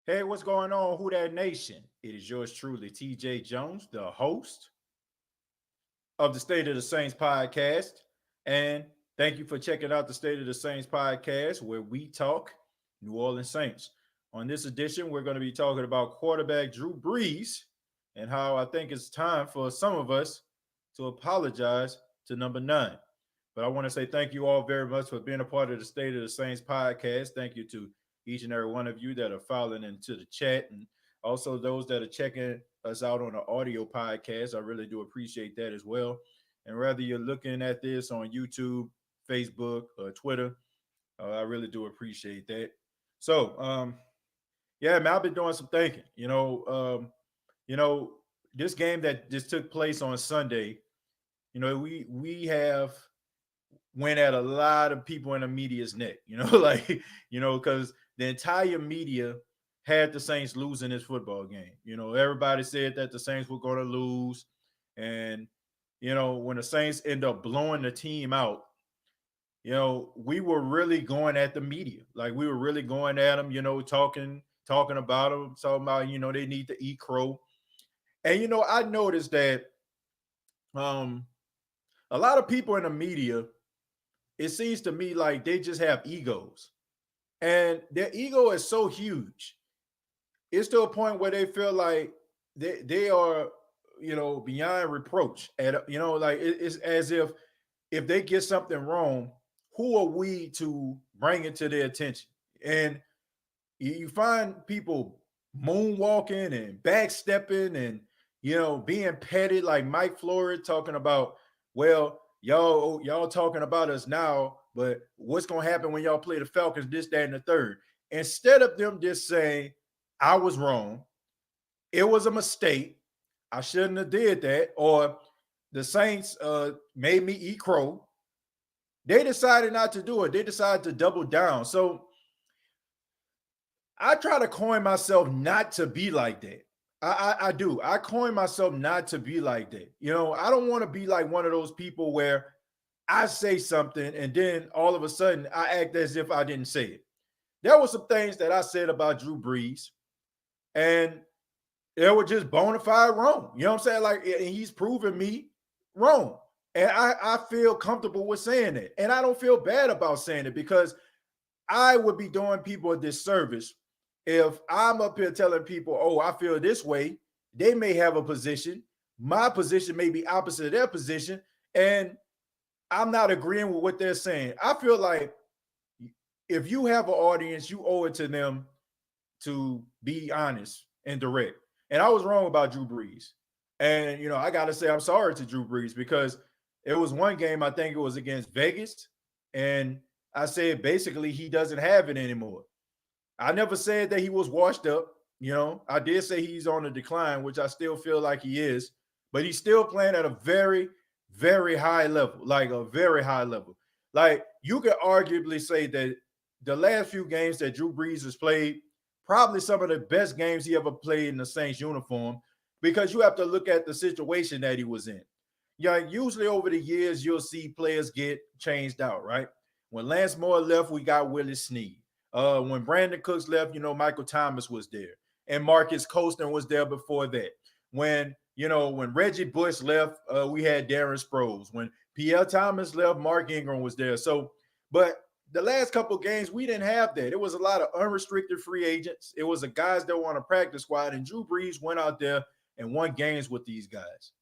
Hey, what's going on, Who That Nation? It is yours truly, TJ Jones, the host of the State of the Saints podcast. And thank you for checking out the State of the Saints podcast, where we talk New Orleans Saints. On this edition, we're going to be talking about quarterback Drew Brees and how I think it's time for some of us to apologize to number nine. But I want to say thank you all very much for being a part of the State of the Saints podcast. Thank you to each and every one of you that are filing into the chat, and also those that are checking us out on the audio podcast. I really do appreciate that as well. And whether you're looking at this on YouTube, Facebook, or Twitter, I really do appreciate that. So, yeah, man, I've been doing some thinking. You know, this game that just took place on Sunday. We have went at a lot of people in the media's neck. Because the entire media had the Saints losing this football game. Everybody said that the Saints were going to lose, and when the Saints end up blowing the team out, we were really going at the media. Like we were really going at them. Talking about them, talking about they need to eat crow. And I noticed that um a lot of people in the media, it seems to me like they just have egos. And their ego is so huge. It's to a point where they feel like they are, beyond reproach. And like it's as if they get something wrong, who are we to bring it to their attention? And you find people moonwalking and backstepping and being petty, like Mike Florid talking about, well, y'all talking about us now, but what's gonna happen when y'all play the Falcons, this, that, and the third? Instead of them just saying, I was wrong, it was a mistake, I shouldn't have did that, or the Saints made me eat crow, they decided not to do it. They decided to double down. So I try to coin myself not to be like that. I do. I coin myself not to be like that. I don't want to be like one of those people where I say something and then all of a sudden I act as if I didn't say it. There were some things that I said about Drew Brees, and they were just bona fide wrong. You know what I'm saying? Like, and he's proven me wrong. And I feel comfortable with saying it. And I don't feel bad about saying it, because I would be doing people a disservice if I'm up here telling people, oh, I feel this way. They may have a position. My position may be opposite of their position, and I'm not agreeing with what they're saying. I feel like if you have an audience, you owe it to them to be honest and direct. And I was wrong about Drew Brees. And, I got to say I'm sorry to Drew Brees, because it was one game, I think it was against Vegas, and I said basically he doesn't have it anymore. I never said that he was washed up. I did say he's on a decline, which I still feel like he is, but he's still playing at a very, very high level, like a very high level. Like you could arguably say that the last few games that Drew Brees has played, probably some of the best games he ever played in the Saints uniform, because you have to look at the situation that he was in. Yeah, usually over the years, you'll see players get changed out, right? When Lance Moore left, we got Willie Snead. When Brandon Cooks left, Michael Thomas was there, and Marcus Colston was there before that. When Reggie Bush left, we had Darren Sproles. When Pierre Thomas left, Mark Ingram was there. So, but the last couple of games, we didn't have that. It was a lot of unrestricted free agents. It was the guys that were on a practice squad, and Drew Brees went out there and won games with these guys.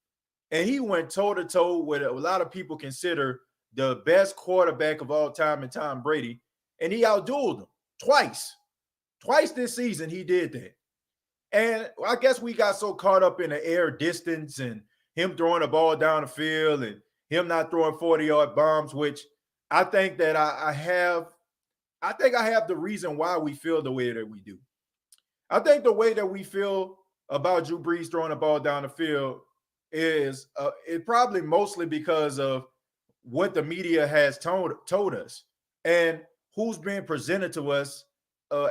And he went toe to toe with a lot of people consider the best quarterback of all time in Tom Brady, and he outdueled him twice. Twice this season he did that. And I guess we got so caught up in the air distance and him throwing the ball down the field and him not throwing 40-yard bombs, which I think that I have the reason why we feel the way that we do. I think the way that we feel about Drew Brees throwing the ball down the field is it probably mostly because of what the media has told us and who's being presented to us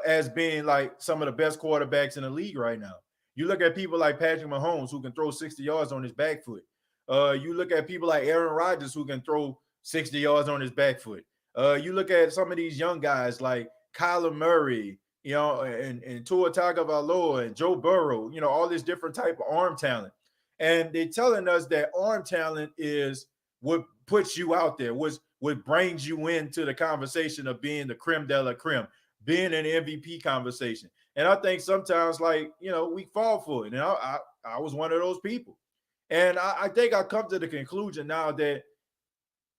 as being like some of the best quarterbacks in the league right now. You look at people like Patrick Mahomes, who can throw 60 yards on his back foot. You look at people like Aaron Rodgers, who can throw 60 yards on his back foot. You look at some of these young guys like Kyler Murray, and Tua Tagovailoa and Joe Burrow, all this different type of arm talent. And they're telling us that arm talent is what puts you out there, what brings you into the conversation of being the creme de la creme, being an MVP conversation. And I think sometimes, we fall for it. And I was one of those people. And I think I come to the conclusion now that,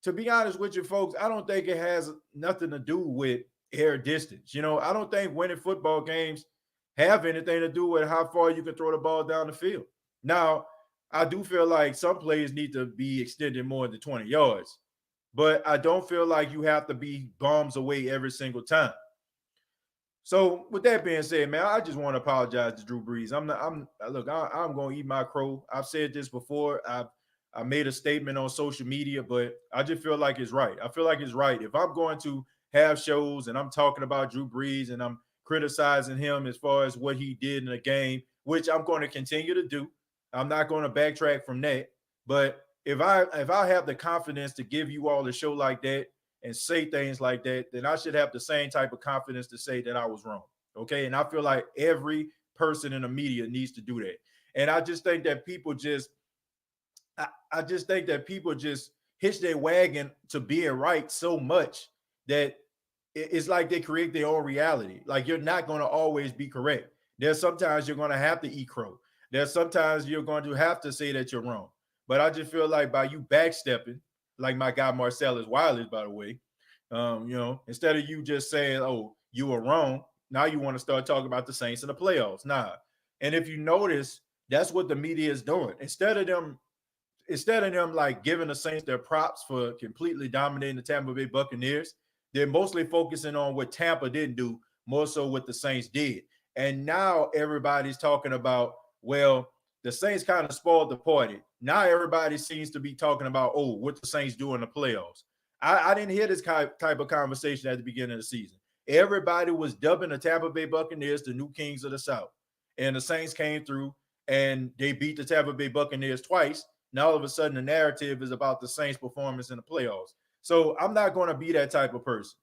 to be honest with you folks, I don't think it has nothing to do with air distance. I don't think winning football games have anything to do with how far you can throw the ball down the field. Now, I do feel like some plays need to be extended more than 20 yards, but I don't feel like you have to be bombs away every single time. So with that being said, man, I just want to apologize to Drew Brees. I'm going to eat my crow. I've said this before. I made a statement on social media, but I just feel like it's right. I feel like it's right. If I'm going to have shows and I'm talking about Drew Brees and I'm criticizing him as far as what he did in the game, which I'm going to continue to do, I'm not going to backtrack from that. But if I have the confidence to give you all a show like that and say things like that, then I should have the same type of confidence to say that I was wrong. Okay. And I feel like every person in the media needs to do that. And I just think that people just hitch their wagon to being right so much that it's like they create their own reality. Like, you're not going to always be correct. There's sometimes you're going to have to eat crow. There's sometimes you're going to have to say that you're wrong. But I just feel like by you backstepping, like my guy Marcellus Wiley, by the way, instead of you just saying, "Oh, you were wrong," now you want to start talking about the Saints in the playoffs. Nah. And if you notice, that's what the media is doing. Instead of them like giving the Saints their props for completely dominating the Tampa Bay Buccaneers, they're mostly focusing on what Tampa didn't do, more so what the Saints did. And now everybody's talking about, well, the Saints kind of spoiled the party. Now everybody seems to be talking about, oh, what the Saints do in the playoffs. I didn't hear this type of conversation at the beginning of the season. Everybody was dubbing the Tampa Bay Buccaneers the new kings of the South. And the Saints came through and they beat the Tampa Bay Buccaneers twice. Now all of a sudden the narrative is about the Saints' performance in the playoffs. So I'm not going to be that type of person.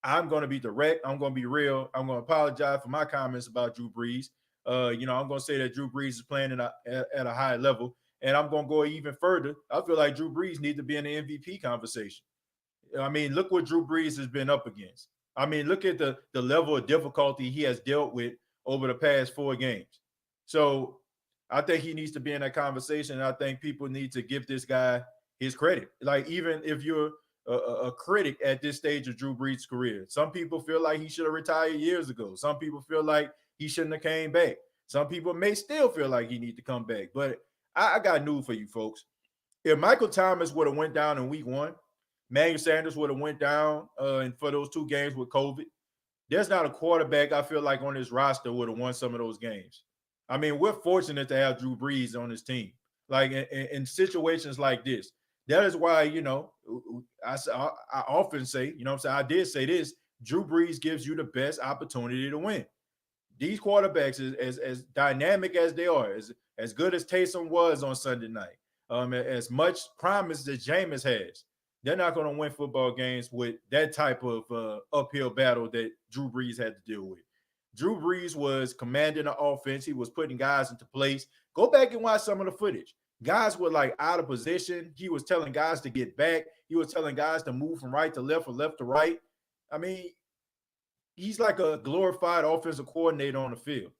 I'm going to be direct. I'm going to be real. I'm going to apologize for my comments about Drew Brees. I'm going to say that Drew Brees is playing at a high level, and I'm going to go even further. I feel like Drew Brees needs to be in the MVP conversation. I mean, look what Drew Brees has been up against. I mean, look at the level of difficulty he has dealt with over the past 4 games. So I think he needs to be in that conversation. And I think people need to give this guy his credit. Like, even if you're a critic at this stage of Drew Brees' career, some people feel like he should have retired years ago. Some people feel like he shouldn't have came back. Some people may still feel like he needs to come back. But I got news for you folks. If Michael Thomas would have went down in week 1, Emmanuel Sanders would have went down and for those 2 games with COVID, there's not a quarterback I feel like on this roster would have won some of those games. I mean, we're fortunate to have Drew Brees on this team. Like, in situations like this, that is why, I often say, I did say this, Drew Brees gives you the best opportunity to win. These quarterbacks, as dynamic as they are, as good as Taysom was on Sunday night, as much promise that Jameis has, they're not going to win football games with that type of uphill battle that Drew Brees had to deal with. Drew Brees was commanding the offense. He was putting guys into place. Go back and watch some of the footage. Guys were like out of position. He was telling guys to get back. He was telling guys to move from right to left or left to right. I mean, he's like a glorified offensive coordinator on the field.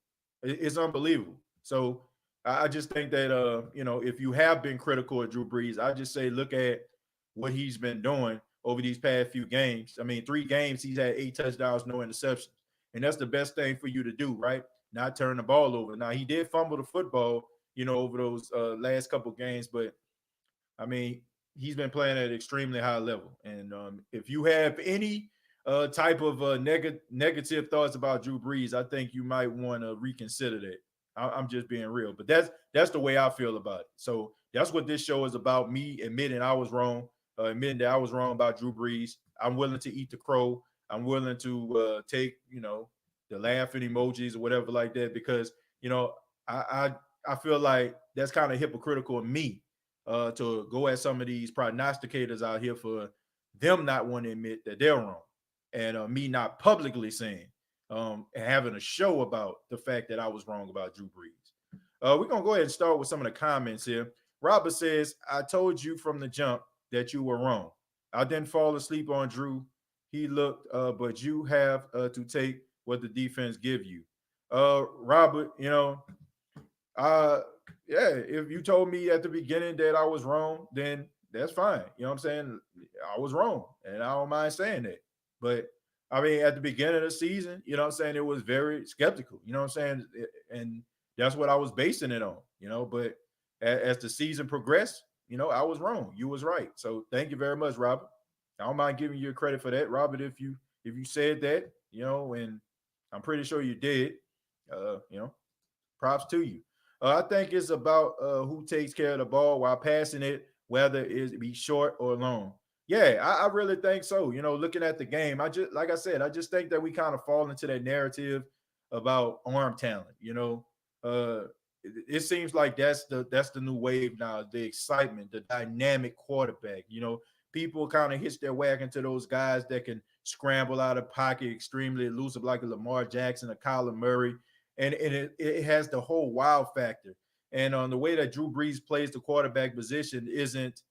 It's unbelievable. So I just think that, if you have been critical of Drew Brees, I just say look at what he's been doing over these past few games. I mean, 3 games, he's had 8 touchdowns, no interceptions. And that's the best thing for you to do, right? Not turn the ball over. Now, he did fumble the football, over those last couple of games. But, I mean, he's been playing at an extremely high level. And if you have any type of negative thoughts about Drew Brees, I think you might want to reconsider that. I'm just being real. But that's the way I feel about it. So that's what this show is about, me admitting I was wrong, admitting that I was wrong about Drew Brees. I'm willing to eat the crow. I'm willing to take, the laughing emojis or whatever like that, because, I feel like that's kind of hypocritical of me to go at some of these prognosticators out here for them not wanting to admit that they're wrong, and me not publicly saying and having a show about the fact that I was wrong about Drew Brees. We're gonna go ahead and start with some of the comments here. Robert says, "I told you from the jump that you were wrong. I didn't fall asleep on Drew. He looked, but you have to take what the defense give you." Robert, uh, yeah, if you told me at the beginning that I was wrong, then that's fine. You know what I'm saying? I was wrong, and I don't mind saying that. But I mean, at the beginning of the season, you know what I'm saying, it was very skeptical. You know what I'm saying? And that's what I was basing it on. But as the season progressed, I was wrong. You was right. So thank you very much, Robert. I don't mind giving you credit for that, Robert. If you said that, and I'm pretty sure you did, props to you. I think it's about who takes care of the ball while passing it, whether it be short or long. Yeah, I really think so. Looking at the game, like I said, I just think that we kind of fall into that narrative about arm talent. It seems like that's the new wave now. The excitement, the dynamic quarterback. People kind of hitch their wagon to those guys that can scramble out of pocket, extremely elusive, like a Lamar Jackson, a Kyler Murray, and it has the whole wow factor. And on the way that Drew Brees plays the quarterback position isn't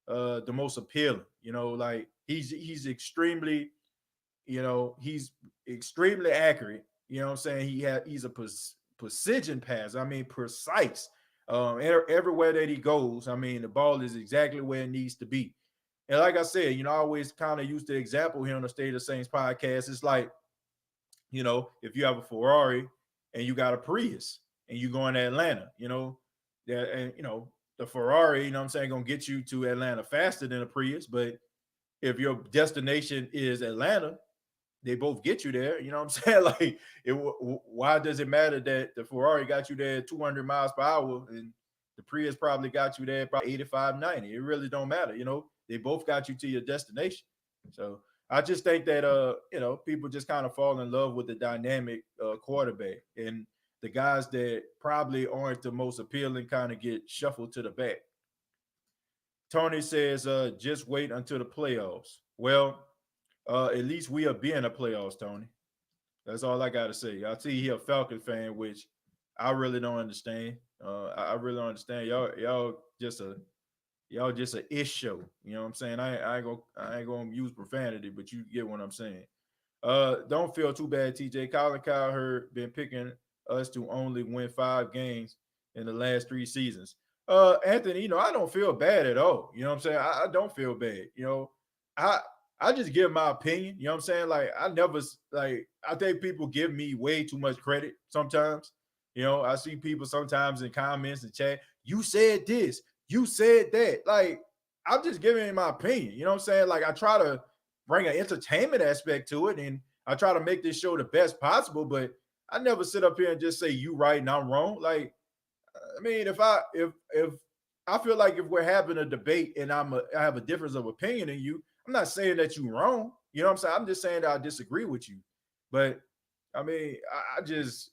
the most appealing. Like he's extremely, he's extremely accurate. You know what I'm saying? He's a precision pass. I mean, precise. Everywhere that he goes, I mean, the ball is exactly where it needs to be. And like I said, I always kind of use the example here on the State of Saints podcast. It's like, if you have a Ferrari and you got a Prius and you going to Atlanta, the Ferrari, what I'm saying, gonna get you to Atlanta faster than a Prius. But if your destination is Atlanta, they both get you there. You know what I'm saying? Like, why does it matter that the Ferrari got you there 200 miles per hour and the Prius probably got you there probably 85, 90? It really don't matter. They both got you to your destination. So I just think that people just kind of fall in love with the dynamic quarterback, and the guys that probably aren't the most appealing kind of get shuffled to the back. Tony says, just wait until the playoffs. Well, at least we'll be in the playoffs, Tony. That's all I gotta say. I see he a Falcon fan, which I really don't understand. I really don't understand. Y'all just a ish show. You know what I'm saying? I ain't gonna use profanity, but you get what I'm saying. Don't feel too bad, TJ. Colin Cowherd been picking us to only win 5 games in the last 3 seasons. Anthony, I don't feel bad at all. You know what I'm saying? I don't feel bad. I I just give my opinion. You know what I'm saying? Like I think people give me way too much credit sometimes. I see people sometimes in comments and chat, you said this, you said that. Like, I'm just giving my opinion. You know what I'm saying? Like, I try to bring an entertainment aspect to it, and I try to make this show the best possible, but I never sit up here and just say you right and I'm wrong. Like, I mean, if I feel like if we're having a debate and I have a difference of opinion in you, I'm not saying that you're wrong. You know what I'm saying? I'm just saying that I disagree with you. But I mean, I just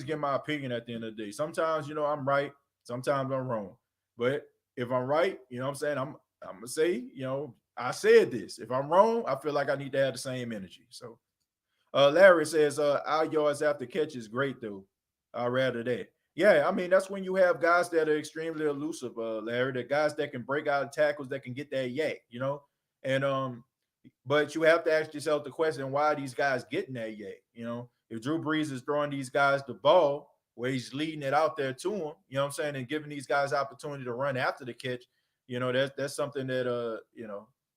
give my opinion at the end of the day. Sometimes, I'm right. Sometimes I'm wrong. But if I'm right, you know what I'm saying? I'm gonna say, I said this. If I'm wrong, I feel like I need to have the same energy. So Larry says, our yards after catch is great though. I'd rather that. Yeah, I mean, that's when you have guys that are extremely elusive, Larry. The guys that can break out of tackles, that can get that yak. And but you have to ask yourself the question, why are these guys getting that yak? If Drew Brees is throwing these guys the ball where he's leading it out there to them, you know what I'm saying, and giving these guys opportunity to run after the catch, that's something that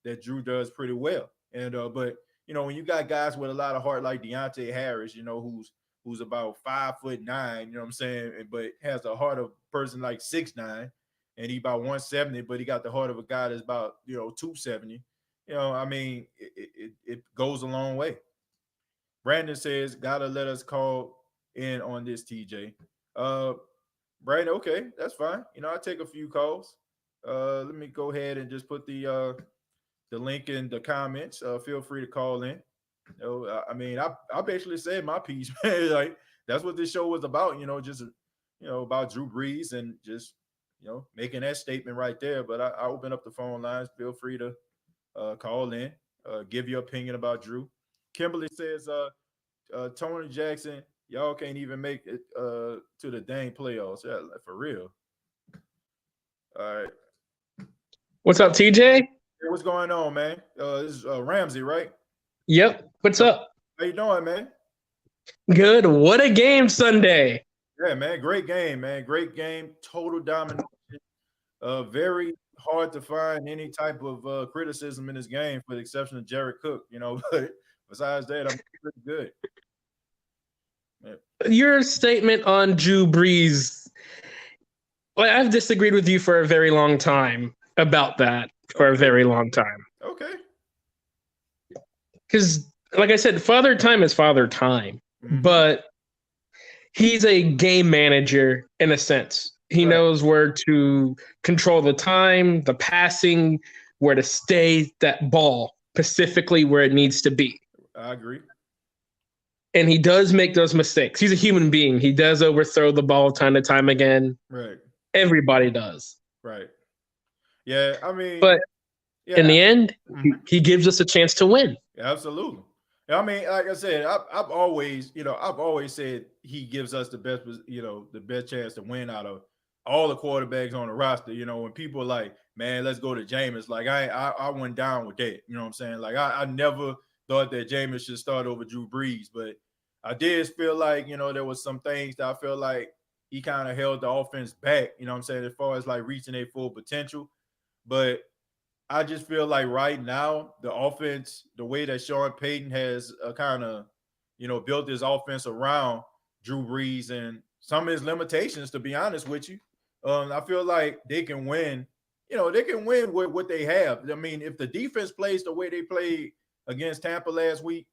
that Drew does pretty well. And but when you got guys with a lot of heart like Deontay Harris, who's about 5'9", you know what I'm saying, but has the heart of a person like 6'9", and he about 170, but he got the heart of a guy that's about 270. I mean, it goes a long way. Brandon says, gotta let us call in on this, TJ. Uh, Brandon, okay, that's fine. I take a few calls. Let me go ahead and just put the link in the comments. Feel free to call in. I mean, I basically said my piece, man. Like, that's what this show was about. Just about Drew Brees and just making that statement right there. But I open up the phone lines. Feel free to call in, give your opinion about Drew. Kimberly says, Tony Jackson, y'all can't even make it to the dang playoffs. Yeah, like, for real. All right. What's up, TJ? Hey, what's going on, man? This is Ramsey, right? Yep. What's up? How you doing, man? Good. What a game Sunday. Yeah, man. Great game, man. Great game. Total domination. Very hard to find any type of criticism in this game, for the exception of Jared Cook. But besides that, I'm pretty good. Yeah. Your statement on Drew Brees, well, I've disagreed with you for a very long time about that. For a very long time. Okay. Because, like I said, father time is father time. Mm-hmm. But he's a game manager in a sense. He knows where to control the time, the passing, where to stay that ball specifically where it needs to be. I agree. And he does make those mistakes. He's a human being. He does overthrow the ball time to time again. Right. Everybody does. Right. Yeah, I mean. But in the end, he gives us a chance to win. Yeah, absolutely. I mean, like I said, I've always said he gives us the best chance to win out of all the quarterbacks on the roster. When people are like, man, let's go to Jameis. Like I went down with that. You know what I'm saying? Like I never thought that Jameis should start over Drew Brees, but I did feel like, there was some things that I feel like he kind of held the offense back, you know what I'm saying, as far as like reaching their full potential. But I just feel like right now, the offense, the way that Sean Payton has kind of, built his offense around Drew Brees and some of his limitations, to be honest with you, I feel like they can win. They can win with what they have. I mean, if the defense plays the way they played against Tampa last week,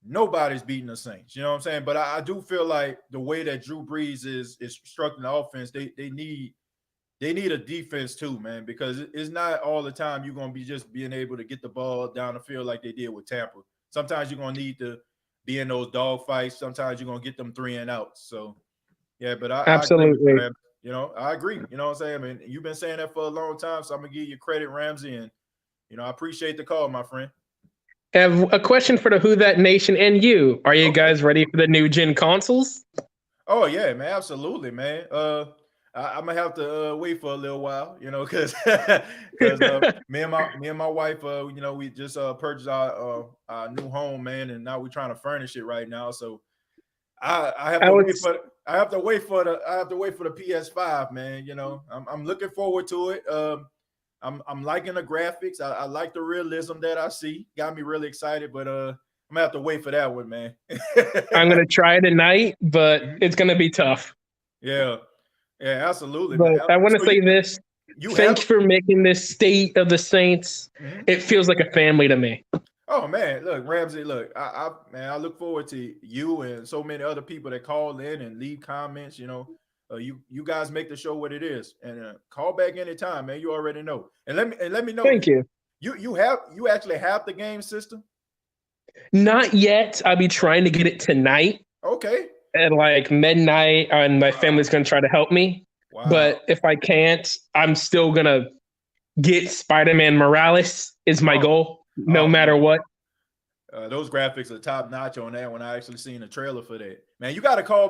nobody's beating the Saints. You know what I'm saying? But I do feel like the way that Drew Brees is constructing the offense, they need a defense too, man, because it's not all the time you're going to be just being able to get the ball down the field like they did with Tampa. Sometimes you're going to need to be in those dog fights. Sometimes you're going to get them 3 and outs. So, yeah, but absolutely. I agree. You know what I'm saying? I mean, you've been saying that for a long time, so I'm going to give you credit, Ramsey, and, I appreciate the call, my friend. I have a question for the Who That Nation and you. Are you guys ready for the new gen consoles? Oh, yeah, man. Absolutely, man. I'm gonna have to wait for a little while, because me and my wife, we just purchased our new home, man, and now we're trying to furnish it right now. So I have to wait for the PS5, man. I'm looking forward to it. I'm liking the graphics. I like the realism that I see. Got me really excited, but I'm gonna have to wait for that one, man. I'm gonna try tonight, but it's gonna be tough. Yeah. Yeah, absolutely. But I want to say this. Thanks for making this State of the Saints. Mm-hmm. It feels like a family to me. Oh, man. Look, Ramsey, I look forward to you and so many other people that call in and leave comments. You guys make the show what it is. And call back anytime, man. You already know. And let me know. Thank you. You actually have the game system? Not yet. I'll be trying to get it tonight. Okay. At like midnight, and my family's going to try to help me. Wow. But if I can't, I'm still going to get Spider-Man Morales is my goal, no matter what. Those graphics are top notch on that when I actually seen the trailer for that. Man, you got to call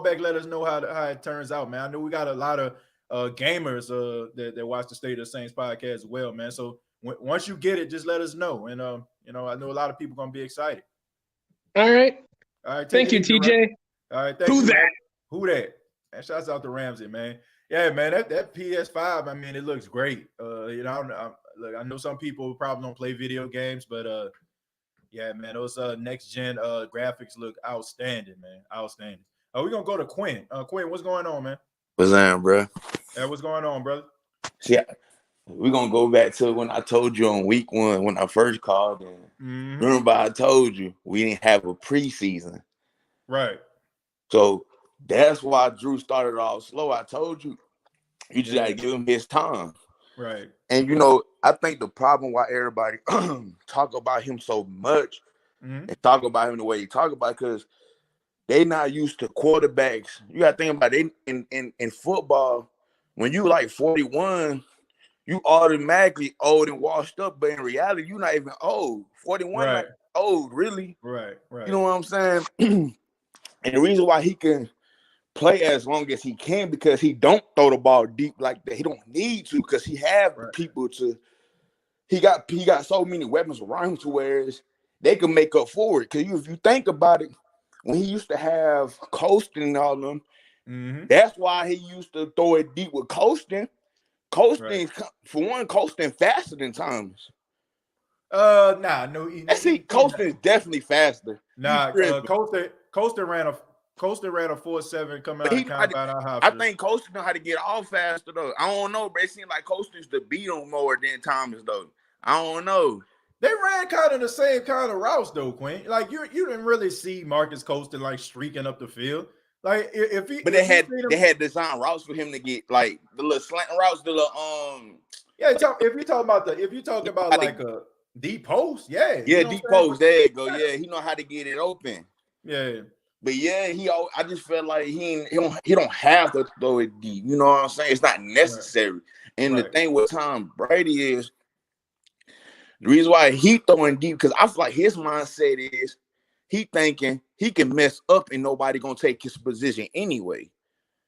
back, let us know how it turns out, man. I know we got a lot of gamers that watch the State of the Saints podcast as well, man. So once you get it, just let us know. And, I know a lot of people going to be excited. All right. Thank you, TJ. Right? All right, Who that? Who that? And shouts out to Ramsey, man. Yeah, man, that PS5, I mean, it looks great. I know some people probably don't play video games, but yeah, man, those next gen graphics look outstanding, man. Outstanding. We're gonna go to Quinn. Quinn, what's going on, man? What's up, bro? Yeah, what's going on, brother? Yeah, we're gonna go back to when I told you on week 1 when I first called in. Mm-hmm. Remember, I told you we didn't have a preseason. Right. So that's why Drew started off slow. I told you, you just gotta give him his time. Right. And I think the problem why everybody talk about him so much and talk about him the way he talk about, because they not used to quarterbacks. You gotta think about it in football. When you like 41, you automatically old and washed up, but in reality, you're not even old. 41, right. old, really. Right. You know what I'm saying? And the reason why he can play as long as he can because he don't throw the ball deep like that. He don't need to because he have the people to. He got so many weapons around him to where they can make up for it. Because if you think about it, when he used to have Coasting and all them, that's why he used to throw it deep with Coasting. Coasting, for one, Coasting faster than Thomas. No. Coasting is definitely faster. Nah, Coasting ran a 4.7 coming out of combine. I think Coasting know how to get off faster though. I don't know, but it seems like Coasting's the beat on more than Thomas though. I don't know. They ran kind of the same kind of routes though, Quinn. Like you didn't really see Marcus Coasting like streaking up the field. Like they had design routes for him to get like the little slant routes, the little Yeah, if you talk about like a deep post, deep post. There you go. Yeah, he know how to get it open. Yeah. But yeah, I just felt like he don't have to throw it deep. You know what I'm saying? It's not necessary. Right. And the thing with Tom Brady is the reason why he throwing deep because I feel like his mindset is he thinking he can mess up and nobody gonna take his position anyway.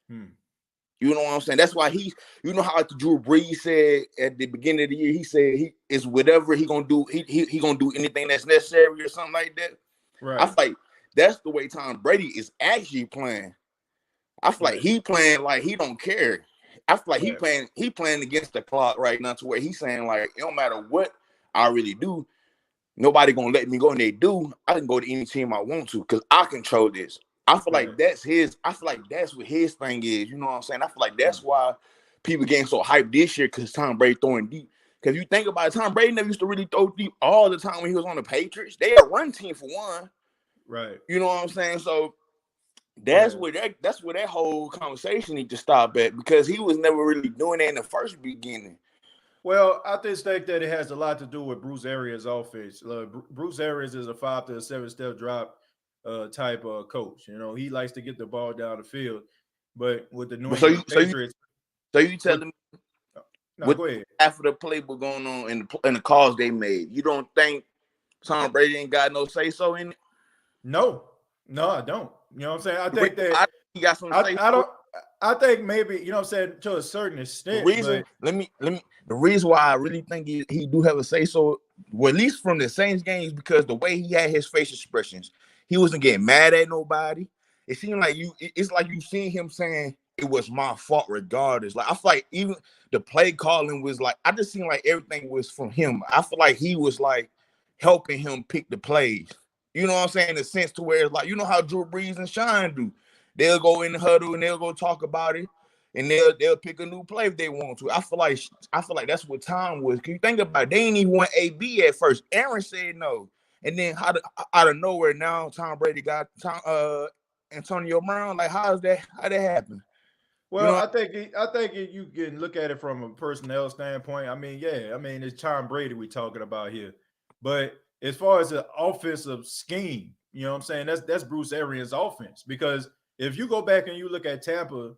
You know what I'm saying? That's why you know how like Drew Brees said at the beginning of the year, he said he is whatever he gonna do, he gonna do anything that's necessary or something like that. Right. I feel like that's the way Tom Brady is actually playing. I feel like he playing like he don't care. I feel like he playing against the clock right now to where he's saying like it don't matter what I really do, nobody gonna let me go, and they do. I can go to any team I want to because I control this. I feel like that's his. I feel like that's what his thing is. You know what I'm saying? I feel like that's why people getting so hyped this year because Tom Brady throwing deep. Because you think about it, Tom Brady never used to really throw deep all the time when he was on the Patriots. They a run team for one. Right. You know what I'm saying? So that's where that whole conversation needs to stop at because he was never really doing that in the first beginning. Well, I just think that it has a lot to do with Bruce Arians' offense. Bruce Arians is a 5 to 7 step drop type of coach. You know, he likes to get the ball down the field, but with the New England Patriots. So you telling me go ahead. Half of the playbook going on in the calls they made, you don't think Tom Brady ain't got no say so in it? No, I don't. You know what I'm saying? I think that he got some. I think maybe, you know what I'm saying, to a certain extent. The reason why I really think he do have a say so, well, at least from the Saints games, because the way he had his face expressions, he wasn't getting mad at nobody. It seemed like it's like you seen him saying it was my fault regardless. Like I feel like even the play calling was like, I just seemed like everything was from him. I feel like he was like helping him pick the plays. You know what I'm saying? In a sense to where it's like, you know how Drew Brees and Shine do. They'll go in the huddle and they'll go talk about it, and they'll pick a new play if they want to. I feel like that's what Tom was. Can you think about it? They ain't even want AB at first. Aaron said no, and then out of nowhere now Tom Brady got Antonio Brown. Like how'd that happen? Well, you know, I think you can look at it from a personnel standpoint. I mean, it's Tom Brady we're talking about here, but as far as the offensive scheme, you know what I'm saying? That's Bruce Arians' offense. Because if you go back and you look at Tampa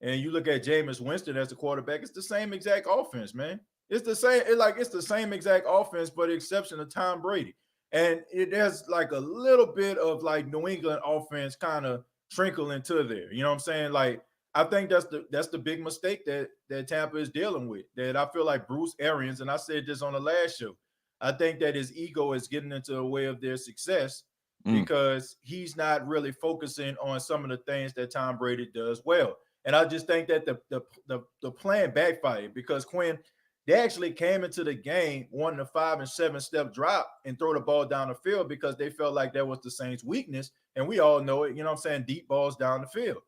and you look at Jameis Winston as the quarterback, it's the same exact offense, man. It's the same. It's the same exact offense, but the exception of Tom Brady. And it has like a little bit of like New England offense kind of trickle into there. You know what I'm saying? Like I think that's the big mistake that Tampa is dealing with. That I feel like Bruce Arians, and I said this on the last show, I think that his ego is getting into the way of their success because he's not really focusing on some of the things that Tom Brady does well. And I just think that the plan backfired because Quinn, they actually came into the game wanting a 5 and 7 step drop and throw the ball down the field because they felt like that was the Saints' weakness. And we all know it, you know what I'm saying, deep balls down the field.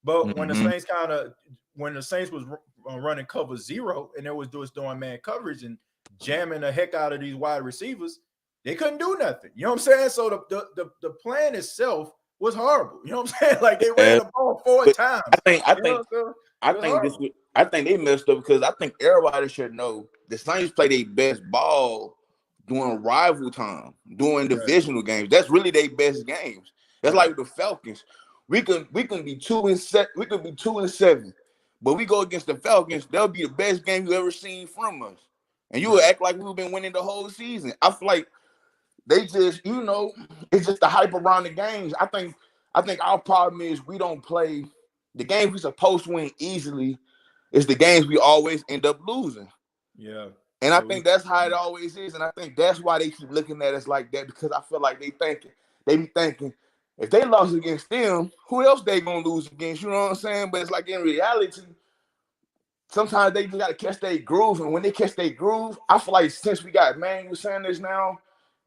But when the Saints was running cover 0 and they was doing man coverage and jamming the heck out of these wide receivers, they couldn't do nothing. You know what I'm saying? So the plan itself was horrible. You know what I'm saying? Like they ran the ball 4 times. I think they messed up because I think everybody should know the Saints play their best ball during rival time, during divisional games. That's really their best games. That's like the Falcons. We can be 2-7. We could be 2-7, but we go against the Falcons. That'll be the best game you ever seen from us, and you will act like we've been winning the whole season. I feel like they just, it's just the hype around the games. I think our problem is we don't play the games we're supposed to win easily. Is the games we always end up losing. Yeah. And I think that's how it always is. And I think that's why they keep looking at us like that, because I feel like they be thinking, if they lost against them, who else they gonna lose against? You know what I'm saying? But it's like in reality, sometimes they just gotta catch their groove. And when they catch their groove, I feel like since we got Emmanuel Sanders now,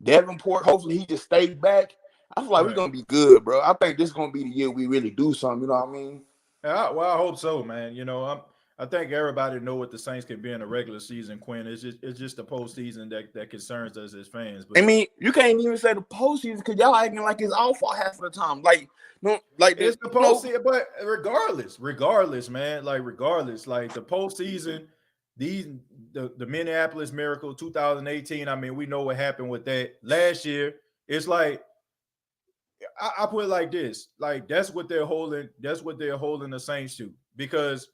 Davenport, hopefully he just stayed back. I feel like we're gonna be good, bro. I think this is gonna be the year we really do something, you know what I mean? Yeah, well, I hope so, man. I think everybody know what the Saints can be in a regular season, Quinn. It's just the postseason that concerns us as fans. But I mean, you can't even say the postseason because y'all acting like it's all for half of the time. Like, no, like it's the postseason, but regardless, man, like the postseason, the Minneapolis Miracle 2018. I mean, we know what happened with that last year. It's like I put it like this: like that's what they're holding the Saints to, because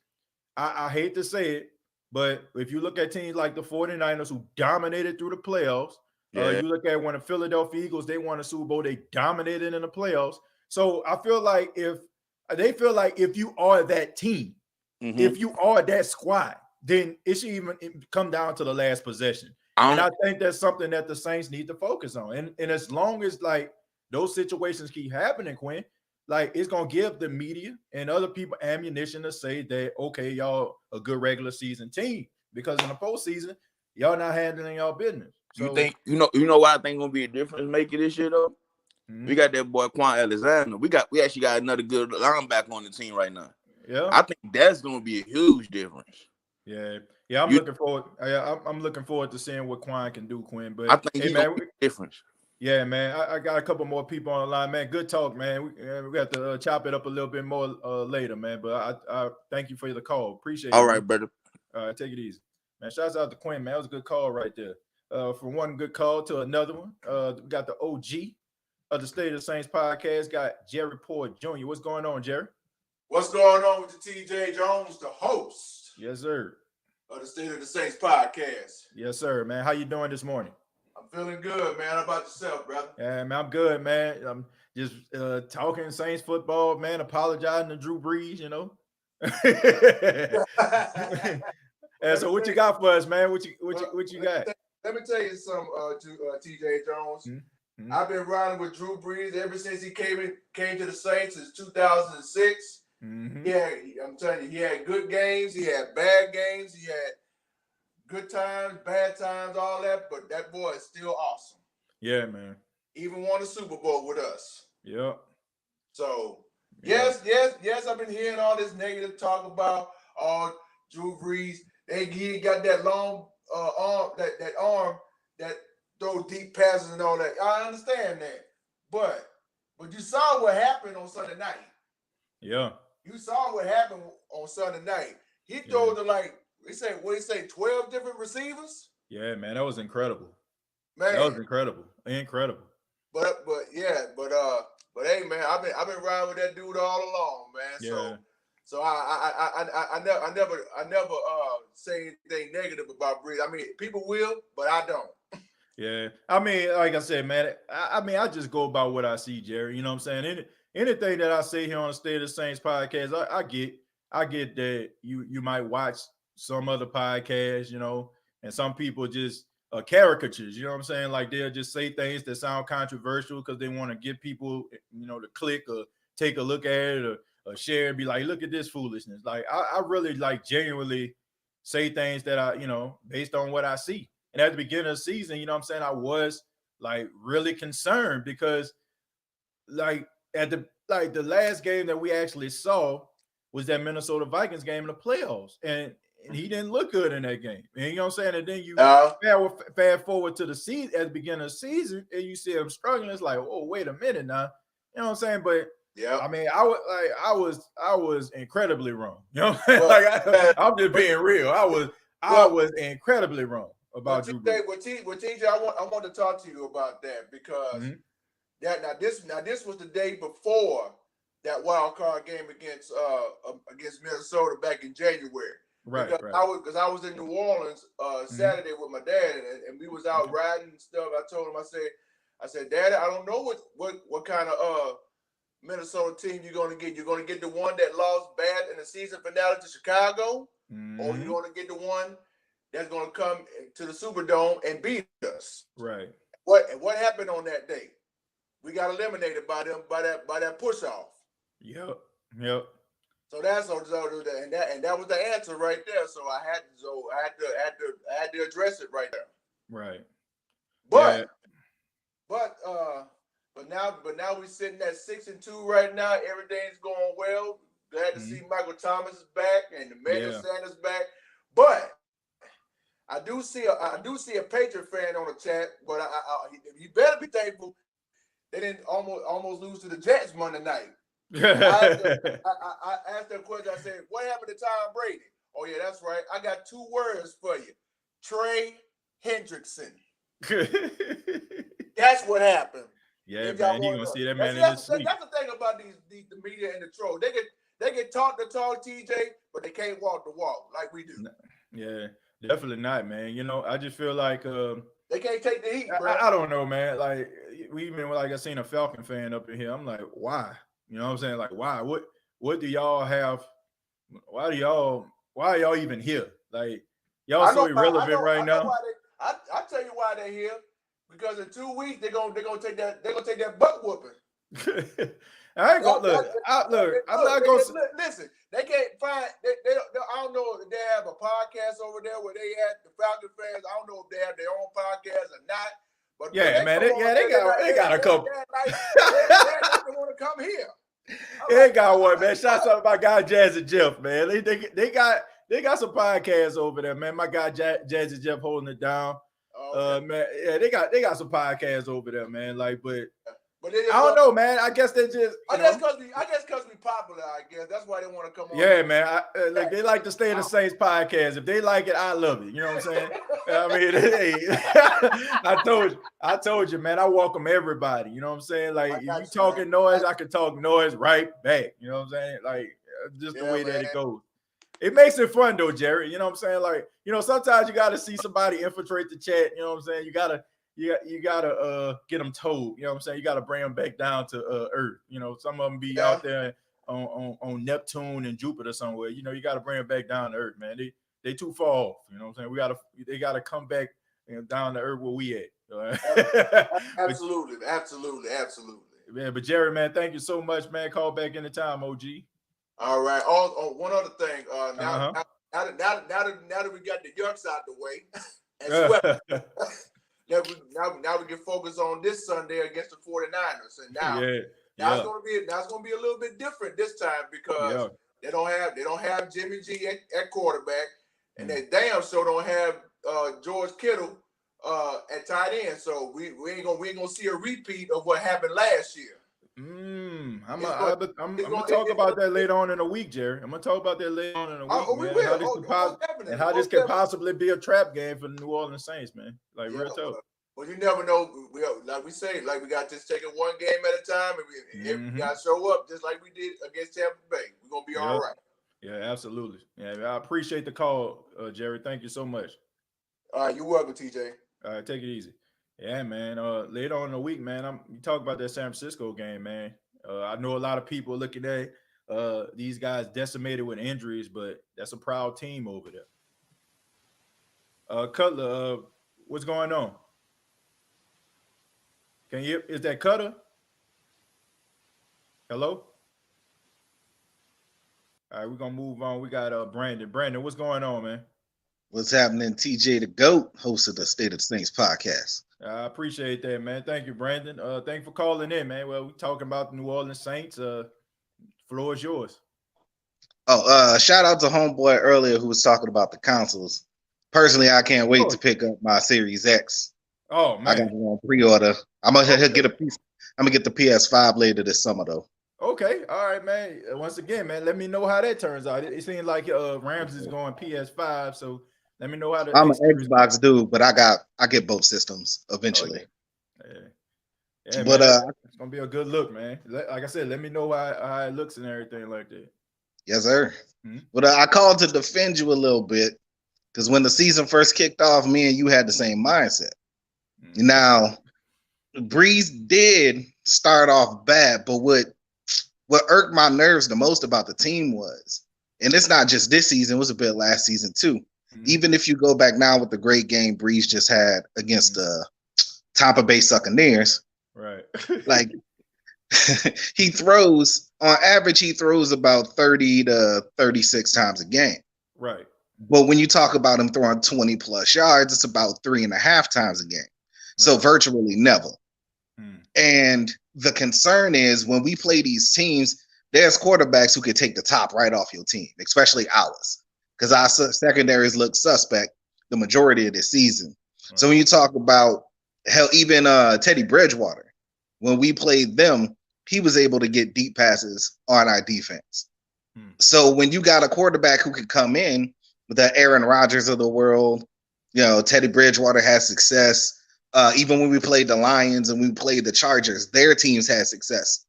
I hate to say it, but if you look at teams like the 49ers who dominated through the playoffs, you look at when the Philadelphia Eagles, they won a Super Bowl, they dominated in the playoffs. So I feel like if you are that team, if you are that squad, then it should even come down to the last possession. And I think that's something that the Saints need to focus on. And as long as like those situations keep happening, Quinn, like it's gonna give the media and other people ammunition to say that, okay, y'all a good regular season team, because in the postseason, y'all not handling y'all business. So you think you know why I think gonna be a difference maker this year though? We got that boy Quan Alexander. We actually got another good linebacker on the team right now. Yeah, I think that's gonna be a huge difference. Yeah, I'm looking forward. I'm looking forward to seeing what Quinn can do, Quinn. But I think he's gonna be a difference. Yeah, man. I got a couple more people on the line, man. Good talk, man. We got to chop it up a little bit more later, man. But I thank you for the call. Appreciate it. All right, brother. All right, take it easy, man. Shouts out to Quinn, man. That was a good call right there. From one good call to another one. We got the OG of the State of the Saints podcast. Got Jerry Port Jr. What's going on, Jerry? What's going on with the TJ Jones, the host? Yes, sir. Of the State of the Saints podcast. Yes, sir, man. How you doing this morning? I'm feeling good, man. How about yourself, brother? Yeah, man, I'm good, man. I'm just talking Saints football, man. Apologizing to Drew Brees, you know. And so, what you got for us, man? What you got? Let me tell you something, TJ Jones. Mm-hmm. I've been riding with Drew Brees ever since he came to the Saints since 2006. Mm-hmm. Yeah, I'm telling you, he had good games, he had bad games, he had good times, bad times, all that, but that boy is still awesome. Yeah, man. Even won a Super Bowl with us. Yeah. So, yes, I've been hearing all this negative talk about Drew Brees. He got that long arm, that arm that throw deep passes and all that. I understand that. But you saw what happened on Sunday night. Yeah. You saw what happened on Sunday night. He threw to like, they say 12 different receivers? Yeah, man, that was incredible. Man, that was incredible. But hey, man, I've been riding with that dude all along, man. Yeah. So I never say anything negative about Brees. I mean, people will, but I don't. Yeah, I mean, like I said, man, I just go about what I see, Jerry. You know what I'm saying? Anything that I say here on the State of the Saints podcast, I get that you might watch some other podcasts, you know, and some people just caricatures, you know what I'm saying? Like they'll just say things that sound controversial because they want to get people, you know, to click or take a look at it or share and be like, look at this foolishness. Like I really like genuinely say things that I, you know, based on what I see. And at the beginning of the season, you know what I'm saying, I was like really concerned because like the last game that we actually saw was that Minnesota Vikings game in the playoffs. And he didn't look good in that game. And you know what I'm saying? And then you fast forward to the season at the beginning of the season and you see him struggling. It's like, oh, wait a minute now. You know what I'm saying? But yeah, I mean, I was incredibly wrong. You know what I'm saying? Like I'm just being real. I was incredibly wrong about Drew Brees. TJ, I want to talk to you about that because this was the day before that wild card game against Minnesota back in January. Right. Because I was in New Orleans Saturday with my dad and we was out riding and stuff. I told him, I said, Daddy, I don't know what kind of Minnesota team you're gonna get. You're gonna get the one that lost bad in the season finale to Chicago, or you're gonna get the one that's gonna come to the Superdome and beat us. Right. What happened on that day? We got eliminated by that push off. Yep. So that was the answer right there. So I had to address it right there. Right. But now we're sitting at 6-2 right now. Everything's going well. Glad to see Michael Thomas is back and the Megan Sanders back. But I do see a Patriot fan on the chat. But you better be thankful they didn't almost lose to the Jets Monday night. I asked that question. I said, "What happened to Tom Brady?" Oh yeah, that's right. I got 2 words for you: Trey Hendrickson. That's what happened. Yeah, man, you gonna see that man in his sleep. That's the thing about the media and the troll. They can talk the talk, TJ, but they can't walk the walk like we do. Yeah, definitely not, man. You know, I just feel like they can't take the heat, bro. I don't know, man. Like I seen a Falcon fan up in here. I'm like, why? You know what I'm saying? Like, why? What do y'all have? Why are y'all even here? Like, y'all so irrelevant right now. I tell you why they're here. Because in 2 weeks they're gonna take that butt whooping. I ain't gonna look. I'm not gonna listen. They can't find. I don't know if they have a podcast over there where they had the Falcon fans. I don't know if they have their own podcast or not. But yeah, man. They got a couple. They want to come here. They got one, man. Shout out to my guy Jazzy Jeff, man. They got some podcasts over there, man. My guy Jazzy Jeff holding it down. Man, yeah, they got some podcasts over there, man. Like, but I don't know, man. I guess they just. I guess because we popular. I guess that's why they want to come on. Yeah, man. They like to stay in the Saints podcast. If they like it, I love it. You know what I'm saying? I mean, hey, I told you, man. I welcome everybody. You know what I'm saying? Like, if you talking noise, I can talk noise right back. You know what I'm saying? Like, just the way that it goes. It makes it fun though, Jerry. You know what I'm saying? Like, you know, sometimes you got to see somebody infiltrate the chat. You know what I'm saying? You gotta get them told. You know what I'm saying? You gotta bring them back down to Earth. You know, some of them be out there on Neptune and Jupiter somewhere. You know, you gotta bring them back down to Earth, man. They too far off. You know what I'm saying? They gotta come back down to Earth where we at. Absolutely. Man, but Jerry, man, thank you so much, man. Call back anytime, OG. All right. One other thing. Now that we got the Yucks out the way, and now we can focus on this Sunday against the 49ers. And now it's gonna be a little bit different this time because they don't have Jimmy G at quarterback, and they damn sure don't have George Kittle at tight end. So we ain't gonna see a repeat of what happened last year. I'm gonna talk about that later on in the week, Jerry. I'm gonna talk about that later on in the week, how this could possibly be a trap game for the New Orleans Saints, man. Like real tough. Well, you never know. Like we say, we got to take it one game at a time, and we got to show up just like we did against Tampa Bay. We're gonna be all right. Yeah, absolutely. Yeah, I appreciate the call, Jerry. Thank you so much. All right, you're welcome, TJ. All right, take it easy. Yeah, man. Later on in the week, man, you talk about that San Francisco game, man. I know a lot of people looking at these guys decimated with injuries, but that's a proud team over there. Cutler, what's going on? Is that Cutter? Hello? All right, we're gonna move on. We got Brandon. Brandon, what's going on, man? What's happening? TJ the GOAT, host of the State of the Saints podcast. I appreciate that, man. Thank you, Brandon. Thank you for calling in, man. Well, we're talking about the New Orleans Saints. Floor is yours. Shout out to homeboy earlier who was talking about the consoles. Personally, I can't wait to pick up my Series X. Oh man, I got it on pre-order. I'm gonna get I'm gonna get the PS5 later this summer though. Okay, all right, man. Once again, man, let me know how that turns out. It seems like Ramsey's going PS5, so let me know how I'm an Xbox dude, but I get both systems eventually. Okay. Yeah, but man, it's gonna be a good look, man. Like I said, let me know how it looks and everything like that. Yes, sir. But I called to defend you a little bit because when the season first kicked off, me and you had the same mindset. Now, Breeze did start off bad, but what irked my nerves the most about the team was, and it's not just this season, it was a bit last season too. Mm-hmm. Even if you go back now with the great game Breeze just had against the Tampa Bay Buccaneers, right? Like he throws on average, he throws about 30 to 36 times a game, right? But when you talk about him throwing 20 plus yards, it's about 3.5 times a game, right. So virtually never. And the concern is when we play these teams, there's quarterbacks who could take the top right off your team, especially ours, because our secondaries look suspect the majority of the season. Right. So when you talk about hell, even Teddy Bridgewater, when we played them, he was able to get deep passes on our defense. So when you got a quarterback who could come in with the Aaron Rodgers of the world, Teddy Bridgewater has success. Even when we played the Lions and we played the Chargers, their teams had success